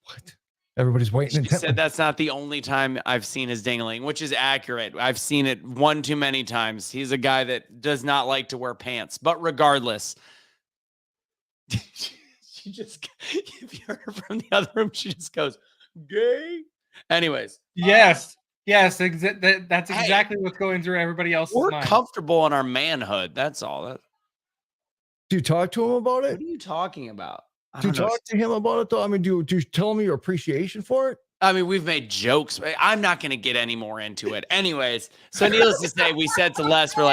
Speaker 1: What? Everybody's waiting.
Speaker 2: She said that's not the only time I've seen his dingling, which is accurate. I've seen it one too many times. He's a guy that does not like to wear pants. But regardless, she just, if you heard her from the other room, she just goes, gay. Anyways.
Speaker 3: Yes. That's exactly what's going through everybody else's mind.
Speaker 2: We're comfortable in our manhood. That's all.
Speaker 1: Do you talk to him about it?
Speaker 2: What are you talking about?
Speaker 1: Do you talk to him about it though? I mean, do you tell him your appreciation for it?
Speaker 2: I mean, we've made jokes. I'm not going to get any more into it. Anyways, so needless to say, we said to Les, we're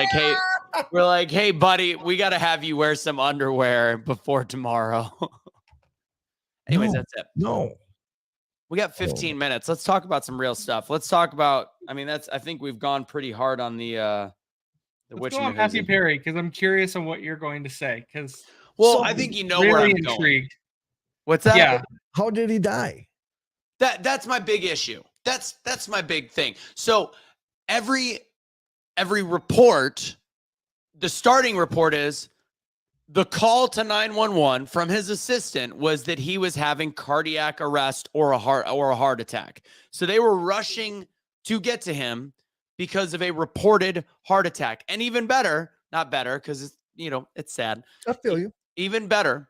Speaker 2: like, hey, buddy, we got to have you wear some underwear before tomorrow. Anyways, that's it.
Speaker 1: No.
Speaker 2: We got 15 minutes. Let's talk about some real stuff. Let's talk about, I think we've gone pretty hard on the
Speaker 3: Let's go on Matthew Perry, because I'm curious on what you're going to say.
Speaker 2: I think you know where I'm intrigued. What's that?
Speaker 3: Yeah.
Speaker 1: How did he die?
Speaker 2: That's my big issue. That's my big thing. So every report, the starting report is the call to 911 from his assistant was that he was having cardiac arrest or a heart attack. So they were rushing to get to him because of a reported heart attack. And even better, not better, because it's sad.
Speaker 1: I feel you.
Speaker 2: Even better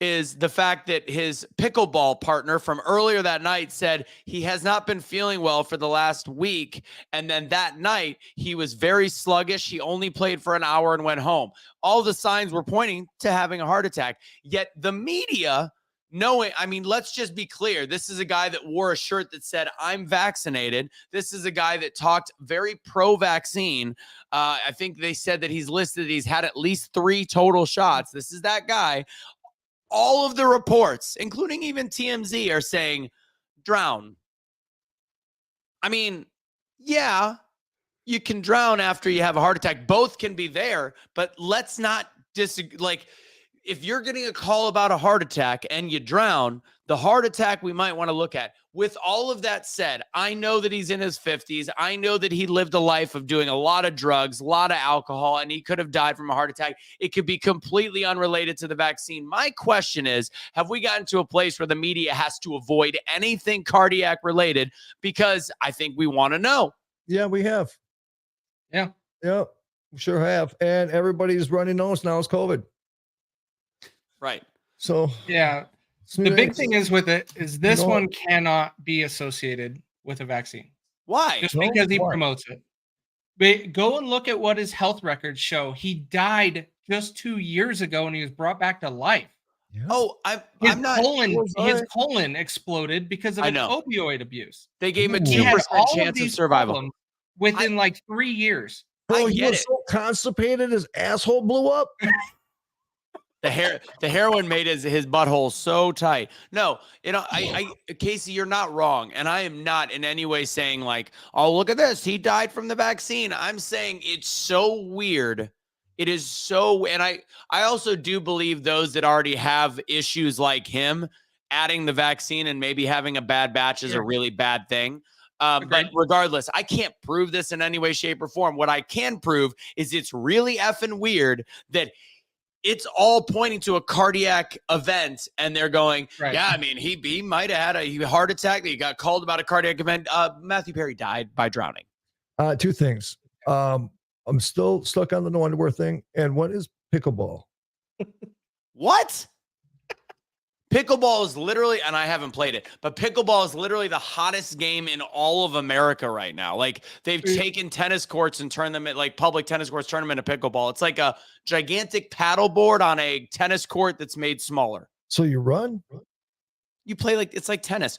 Speaker 2: is the fact that his pickleball partner from earlier that night said he has not been feeling well for the last week. And then that night he was very sluggish. He only played for an hour and went home. All the signs were pointing to having a heart attack. Yet the media, let's just be clear. This is a guy that wore a shirt that said, I'm vaccinated. This is a guy that talked very pro-vaccine. I think they said that he's had at least 3 total shots. This is that guy. All of the reports, including even TMZ, are saying drown. Yeah, you can drown after you have a heart attack. Both can be there, but let's not like, if you're getting a call about a heart attack and you drown, the heart attack we might want to look at. With all of that said, I know that he's in his 50s. I know that he lived a life of doing a lot of drugs, a lot of alcohol, and he could have died from a heart attack. It could be completely unrelated to the vaccine. My question is, have we gotten to a place where the media has to avoid anything cardiac related? Because I think we want to know.
Speaker 1: Yeah, we have.
Speaker 3: Yeah.
Speaker 1: Yeah, we sure have. And everybody's running nose now is COVID.
Speaker 2: Right.
Speaker 1: So
Speaker 3: yeah. The big thing is with it is this one cannot be associated with a vaccine.
Speaker 2: Why?
Speaker 3: Just because he promotes it. But go and look at what his health records show. He died just 2 years ago and he was brought back to life.
Speaker 1: Yeah.
Speaker 2: Oh,
Speaker 3: his colon exploded because of an opioid abuse.
Speaker 2: They gave him a 2% chance of survival
Speaker 3: within like 3 years.
Speaker 1: Bro, he was so constipated his asshole blew up.
Speaker 2: The heroin made his butthole so tight. No, Casey, you're not wrong. And I am not in any way saying like, oh, look at this. He died from the vaccine. I'm saying it's so weird. It is so, and I also do believe those that already have issues like him, adding the vaccine and maybe having a bad batch is a really bad thing. But regardless, I can't prove this in any way, shape, or form. What I can prove is it's really effing weird that it's all pointing to a cardiac event, and they're going, yeah, I mean, he might have had a heart attack. He got called about a cardiac event. Matthew Perry died by drowning.
Speaker 1: Two things. I'm still stuck on the no underwear thing. And what is pickleball?
Speaker 2: What? Pickleball is literally, and I haven't played it, but pickleball is literally the hottest game in all of America right now. Like they've taken tennis courts and turned them at like public tennis courts, turn them into pickleball. It's like a gigantic paddle board on a tennis court that's made smaller.
Speaker 1: So you run?
Speaker 2: You play it's like tennis.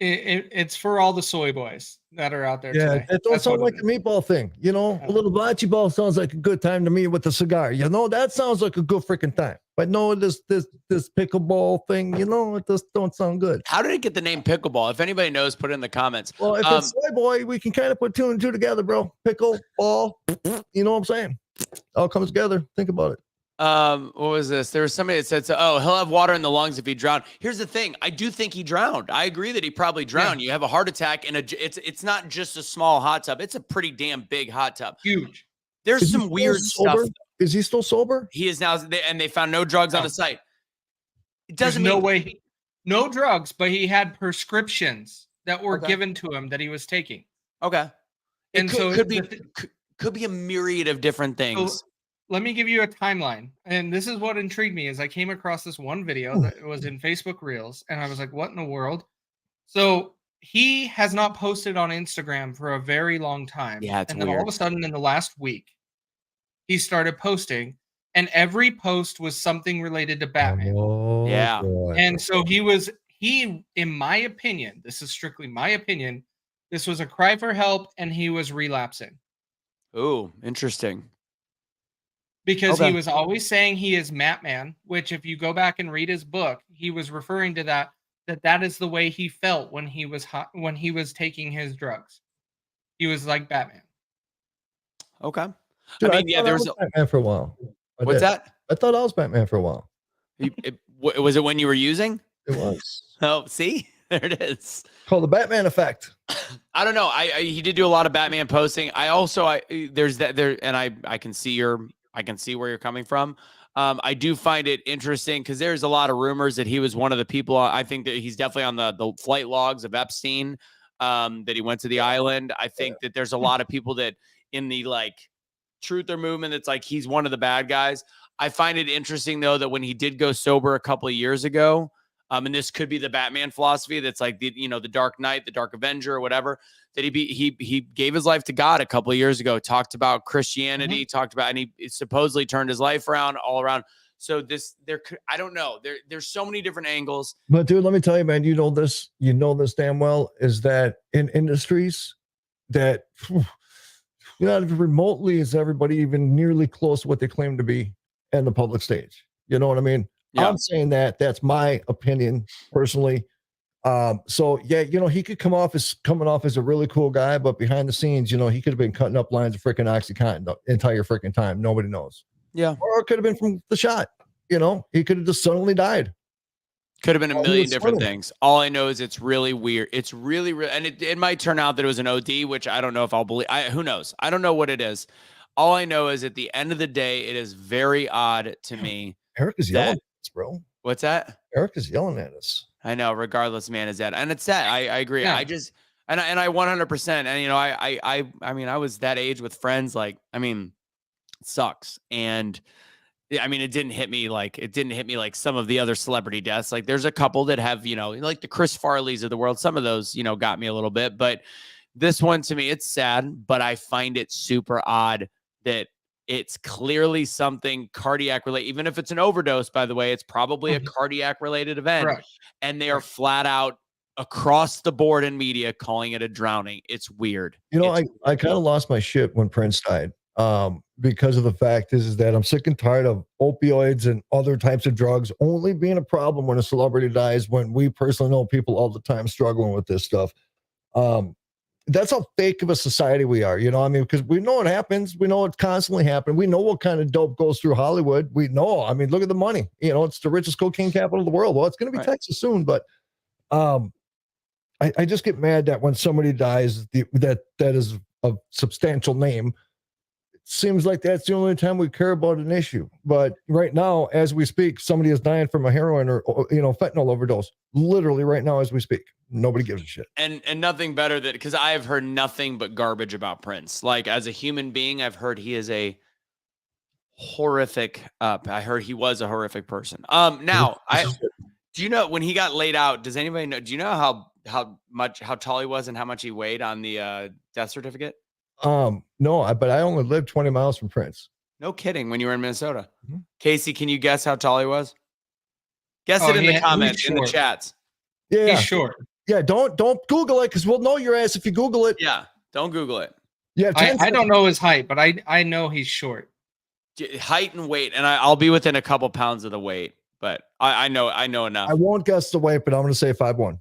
Speaker 3: It's for all the soy boys that are out there.
Speaker 1: Yeah,
Speaker 3: today.
Speaker 1: it don't sound like a meatball thing. A little bocce ball sounds like a good time to me with a cigar. That sounds like a good freaking time. But no, this pickleball thing, it just don't sound good.
Speaker 2: How did it get the name pickleball? If anybody knows, put it in the comments.
Speaker 1: Well, if it's soy boy, we can kind of put two and two together, bro. Pickle, ball, you know what I'm saying? All comes together. Think about it.
Speaker 2: What was this? There was somebody that said, he'll have water in the lungs if he drowned. Here's the thing. I do think he drowned. I agree that he probably drowned. Yeah. You have a heart attack and it's not just a small hot tub. It's a pretty damn big hot tub.
Speaker 3: Huge.
Speaker 2: There's some weird stuff.
Speaker 1: Is he still sober?
Speaker 2: He is now. And they found no drugs on the site. It doesn't mean
Speaker 3: no drugs, but he had prescriptions that were given to him that he was taking.
Speaker 2: Okay. And could be a myriad of different things.
Speaker 3: So, let me give you a timeline. And this is what intrigued me is I came across this one video that was in Facebook Reels. And I was like, what in the world? So he has not posted on Instagram for a very long time.
Speaker 2: Yeah, it's
Speaker 3: and then
Speaker 2: weird.
Speaker 3: all of a sudden in the last week, he started posting. And every post was something related to Batman.
Speaker 1: Oh,
Speaker 2: yeah.
Speaker 1: boy.
Speaker 3: And so he, in my opinion, this is strictly my opinion, this was a cry for help and he was relapsing.
Speaker 2: Ooh, interesting.
Speaker 3: Because he was always saying he is Matman, which if you go back and read his book, he was referring to that is the way he felt when he was taking his drugs. He was like Batman.
Speaker 2: Okay.
Speaker 1: Dude,
Speaker 2: I mean, there was
Speaker 1: Batman for a while.
Speaker 2: What's that?
Speaker 1: I thought I was Batman for a while.
Speaker 2: Was it when you were using?
Speaker 1: It was.
Speaker 2: Oh, see? There it is.
Speaker 1: Called the Batman effect.
Speaker 2: I don't know. He did do a lot of Batman posting. There's that there, and I can see where you're coming from. I do find it interesting because there's a lot of rumors that he was one of the people. I think that he's definitely on the flight logs of Epstein, that he went to the island. I think that there's a lot of people that in the truther movement, that's like he's one of the bad guys. I find it interesting though that when he did go sober a couple of years ago, and this could be the Batman philosophy that's like the Dark Knight, the Dark Avenger, or whatever, that he gave his life to God a couple of years ago, talked about Christianity, and he supposedly turned his life around all around. So I don't know. There's so many different angles.
Speaker 1: But dude, let me tell you, man, you know this damn well, is that in industries that not remotely is everybody even nearly close to what they claim to be in the public stage. You know what I mean? Yeah. I'm saying that's my opinion personally. So yeah, he could coming off as a really cool guy, but behind the scenes, he could have been cutting up lines of freaking OxyContin the entire freaking time. Nobody knows.
Speaker 2: Yeah.
Speaker 1: Or it could have been from the shot. He could have just suddenly died.
Speaker 2: Could have been a million different things. All I know is it's really weird. It's really, and it might turn out that it was an OD, which I don't know if I'll believe. Who knows? I don't know what it is. All I know is at the end of the day, it is very odd to me.
Speaker 1: Eric is yelling at us, bro.
Speaker 2: What's that?
Speaker 1: Eric is yelling at us.
Speaker 2: I know. Regardless, man, is that, and it's sad. I agree.
Speaker 3: Yeah.
Speaker 2: I just, and I 100%. And I mean, I was that age with friends. Like, I mean, it sucks. And I mean, it didn't hit me like some of the other celebrity deaths. Like, there's a couple that have, like the Chris Farleys of the world. Some of those, got me a little bit, but this one to me, it's sad, but I find it super odd that it's clearly something cardiac related. Even if it's an overdose, by the way, it's probably a cardiac related event.
Speaker 3: Correct.
Speaker 2: And they are flat out across the board in media calling it a drowning. It's weird.
Speaker 1: I kind of lost my shit when Prince died. Because of the fact is that I'm sick and tired of opioids and other types of drugs only being a problem when a celebrity dies, when we personally know people all the time struggling with this stuff. That's how fake of a society we are, because we know it happens. We know it's constantly happening. We know what kind of dope goes through Hollywood. We know, look at the money, it's the richest cocaine capital of the world. Well, it's going to be Texas soon, but, I just get mad that when somebody dies, that is a substantial name. Seems like that's the only time we care about an issue. But right now, as we speak, somebody is dying from a heroin or fentanyl overdose. Literally right now, as we speak, nobody gives a shit.
Speaker 2: And nothing better than, because I have heard nothing but garbage about Prince. Like, as a human being, I've heard he is a horrific. I heard he was a horrific person. Now do you know when he got laid out? Does anybody know? Do you know how tall he was and how much he weighed on the death certificate?
Speaker 1: No, but I only lived 20 miles from Prince.
Speaker 2: No kidding. When you were in Minnesota,
Speaker 1: Mm-hmm.
Speaker 2: Casey, can you guess how tall he was? Guess it in the comments, in the chats.
Speaker 1: Yeah,
Speaker 3: he's short.
Speaker 1: Yeah, don't Google it because we'll know your ass if you Google it.
Speaker 2: Yeah, don't Google it.
Speaker 1: Yeah,
Speaker 3: I don't know his height, but I know he's short.
Speaker 2: Height and weight, and I'll be within a couple pounds of the weight, but I know enough.
Speaker 1: I won't guess the weight, but I'm going to say 5'1".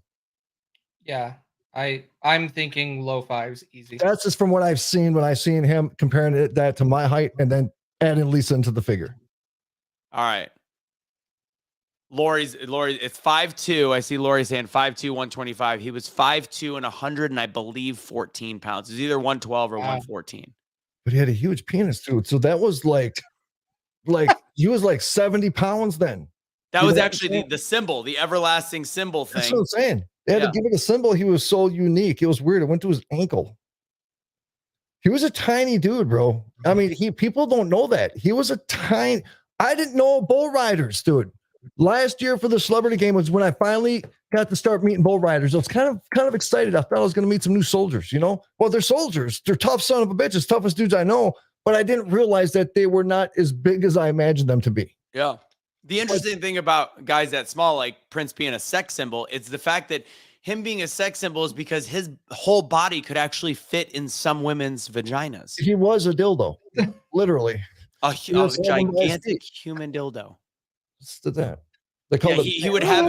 Speaker 3: Yeah. I'm thinking low fives, easy.
Speaker 1: That's just from what I've seen when I've seen him comparing that to my height and then adding Lisa into the figure.
Speaker 2: All right. Lori, it's 5'2". I see Lori saying 5'2", 125. He was 5'2" and 100, and I believe 14 pounds. It was either 112 or 114.
Speaker 1: But he had a huge penis, dude. So that was like he was like 70 pounds then.
Speaker 2: That was actually the symbol, the everlasting symbol thing.
Speaker 1: That's what I'm saying. They had to give it a symbol. He was so unique. It was weird. It went to his ankle. He was a tiny dude, bro. I mean, people don't know that. He was I didn't know bull riders, dude. Last year for the celebrity game was when I finally got to start meeting bull riders. I was kind of excited. I thought I was going to meet some new soldiers, Well, they're soldiers. They're tough son of a bitches, toughest dudes I know. But I didn't realize that they were not as big as I imagined them to be.
Speaker 2: Yeah. The interesting thing about guys that small, like Prince being a sex symbol, it's the fact that him being a sex symbol is because his whole body could actually fit in some women's vaginas.
Speaker 1: He was a dildo, literally.
Speaker 2: A gigantic human dildo.
Speaker 1: Did that?
Speaker 2: He would have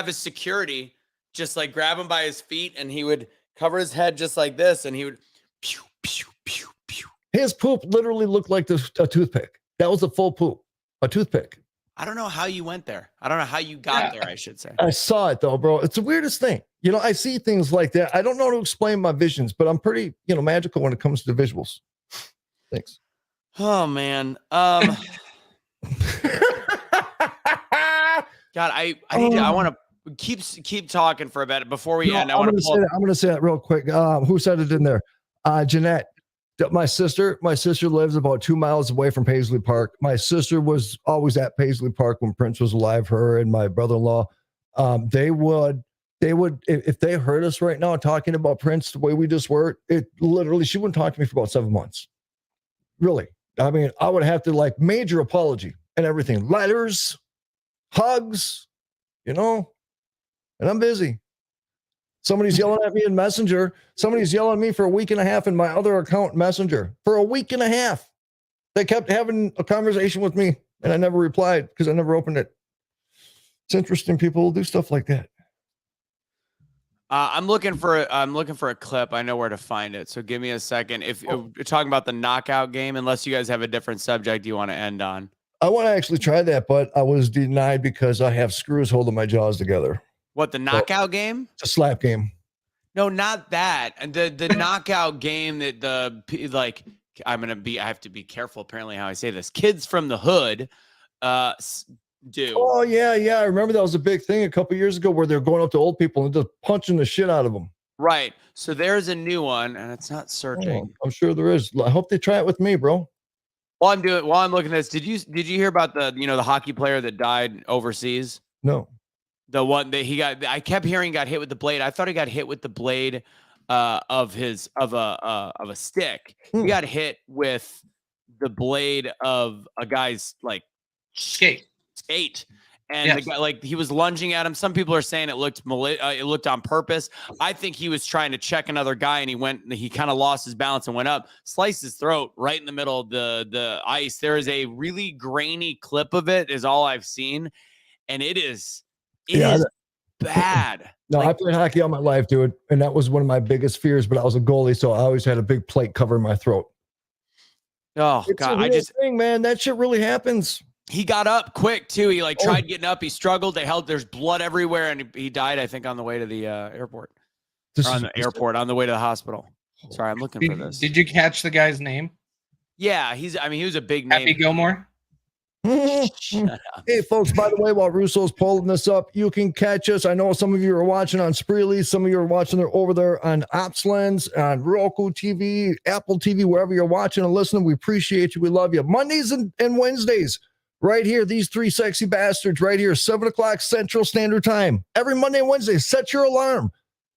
Speaker 2: his security just like grab him by his feet, and he would cover his head just like this, and he would pew pew pew pew.
Speaker 1: His poop literally looked like a toothpick. That was a full poop. A toothpick.
Speaker 2: I don't know how you went there. I don't know how you got there, I should say.
Speaker 1: I saw it though, bro. It's the weirdest thing. I see things like that. I don't know how to explain my visions, but I'm pretty, magical when it comes to visuals. Thanks.
Speaker 2: Oh man. God, I want to keep talking for a bit before we end. I'm going
Speaker 1: to say that real quick. Who said it in there? Jeanette. My sister lives about 2 miles away from Paisley Park. My sister was always at Paisley Park when Prince was alive. Her and my brother-in-law, they would, if they heard us right now talking about Prince the way we just were, she wouldn't talk to me for about 7 months. Really. I mean, I would have to major apology and everything, letters, hugs, and I'm busy. Somebody's yelling at me in Messenger. Somebody's yelling at me for a week and a half in my other account, Messenger. For a week and a half. They kept having a conversation with me, and I never replied because I never opened it. It's interesting. People will do stuff like that.
Speaker 2: I'm looking for a clip. I know where to find it. So give me a second. If you're talking about the knockout game, unless you guys have a different subject you want to end on.
Speaker 1: I want to actually try that, but I was denied because I have screws holding my jaws together.
Speaker 2: What, the knockout game?
Speaker 1: It's a slap game.
Speaker 2: No, not that. The knockout game that I have to be careful apparently how I say this. Kids from the hood do.
Speaker 1: Oh yeah. I remember that was a big thing a couple years ago where they're going up to old people and just punching the shit out of them.
Speaker 2: Right. So there's a new one and it's not searching.
Speaker 1: Oh, I'm sure there is. I hope they try it with me, bro.
Speaker 2: While I'm looking at this, did you hear about the hockey player that died overseas?
Speaker 1: No.
Speaker 2: The one that I kept hearing got hit with the blade. I thought he got hit with the blade of a stick. He got hit with the blade of a guy's like skate. And the guy, he was lunging at him. Some people are saying it looked on purpose. I think he was trying to check another guy, and he kind of lost his balance and went up, sliced his throat right in the middle of the ice. There is a really grainy clip of it, is all I've seen, and it is bad.
Speaker 1: No, I played hockey all my life, dude, and that was one of my biggest fears. But I was a goalie, so I always had a big plate covering my throat.
Speaker 2: Oh God,
Speaker 1: man, that shit really happens.
Speaker 2: He got up quick too. He tried getting up. He struggled. There's blood everywhere, and he died. I think on the way to the airport. On the way to the hosptal. Sorry, I'm looking for this.
Speaker 3: Did you catch the guy's name?
Speaker 2: Yeah, he was a big name.
Speaker 3: Happy Gilmore.
Speaker 1: Hey, folks, by the way, while Russo's pulling this up, you can catch us. I know some of you are watching on Spreely. Some of you are watching over there on OpsLens, on Roku TV, Apple TV, wherever you're watching and listening. We appreciate you. We love you. Mondays and Wednesdays, right here. These three sexy bastards right here, 7 o'clock Central Standard Time. Every Monday and Wednesday, set your alarm.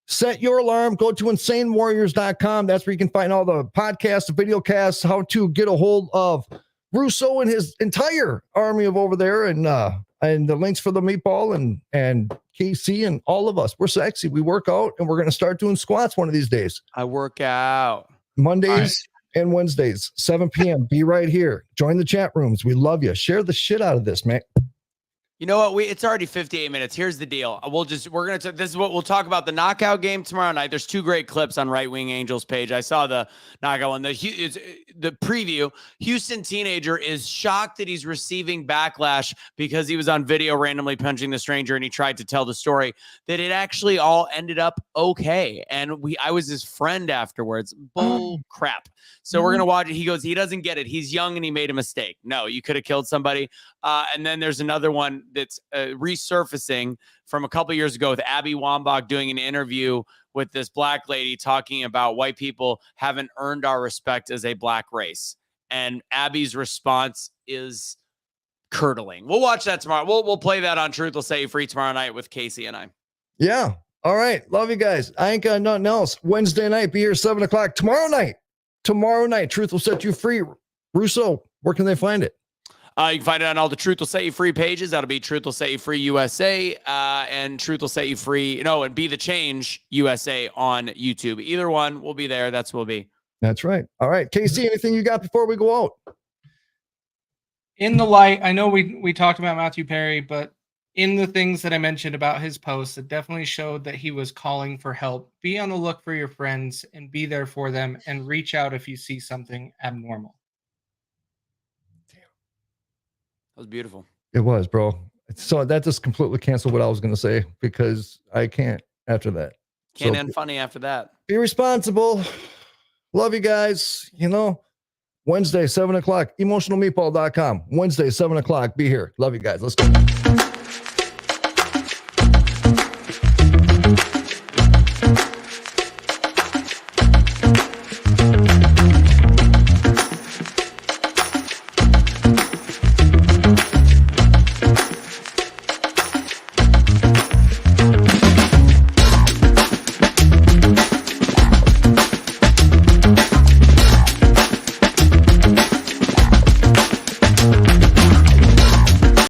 Speaker 1: Set your alarm. Go to insanewarriors.com. That's where you can find all the podcasts, the video casts, how to get a hold of Russo and his entire army of over there, and the links for the Meatball and KC and all of us. We're sexy. We work out, and we're going to start doing squats one of these days.
Speaker 2: I work out
Speaker 1: Mondays and Wednesdays, 7 p.m. Be right here. Join the chat rooms. We love you. Share the shit out of this, man.
Speaker 2: You know what? It's already 58 minutes. Here's the deal. This is what we'll talk about, the knockout game tomorrow night. There's 2 great clips on Right Wing Angels page. I saw the knockout one. The preview. Houston teenager is shocked that he's receiving backlash because he was on video randomly punching the stranger, and he tried to tell the story that it actually all ended up okay. And I was his friend afterwards. Bull crap. So we're going to watch it. He goes, he doesn't get it. He's young and he made a mistake. No, you could have killed somebody. And then there's another one that's resurfacing from a couple years ago with Abby Wambach doing an interview with this black lady talking about white people haven't earned our respect as a black race. And Abby's response is curdling. We'll watch that tomorrow. We'll play that on Truth Will Set You Free tomorrow night with Casey and I.
Speaker 1: Yeah. All right. Love you guys. I ain't got nothing else. Wednesday night, be here 7 o'clock. Tomorrow night, Truth Will Set You Free. Russo, where can they find it?
Speaker 2: You can find it on all the Truth Will Set You Free pages. That'll be Truth Will Set You Free USA and Truth Will Set You Free. And Be the Change USA on YouTube. Either one will be there. That's what will be.
Speaker 1: That's right. All right. KC, anything you got before we go out?
Speaker 3: In the light, I know we talked about Matthew Perry, but in the things that I mentioned about his posts, it definitely showed that he was calling for help. Be on the look for your friends and be there for them, and reach out if you see something abnormal.
Speaker 2: That was beautiful.
Speaker 1: It was, bro. So that just completely canceled what I was going to say, because I can't after that.
Speaker 2: Can't end funny after that.
Speaker 1: Be responsible. Love you guys. Wednesday, 7 o'clock, emotionalmeatball.com. Wednesday, 7 o'clock. Be here. Love you guys. Let's go.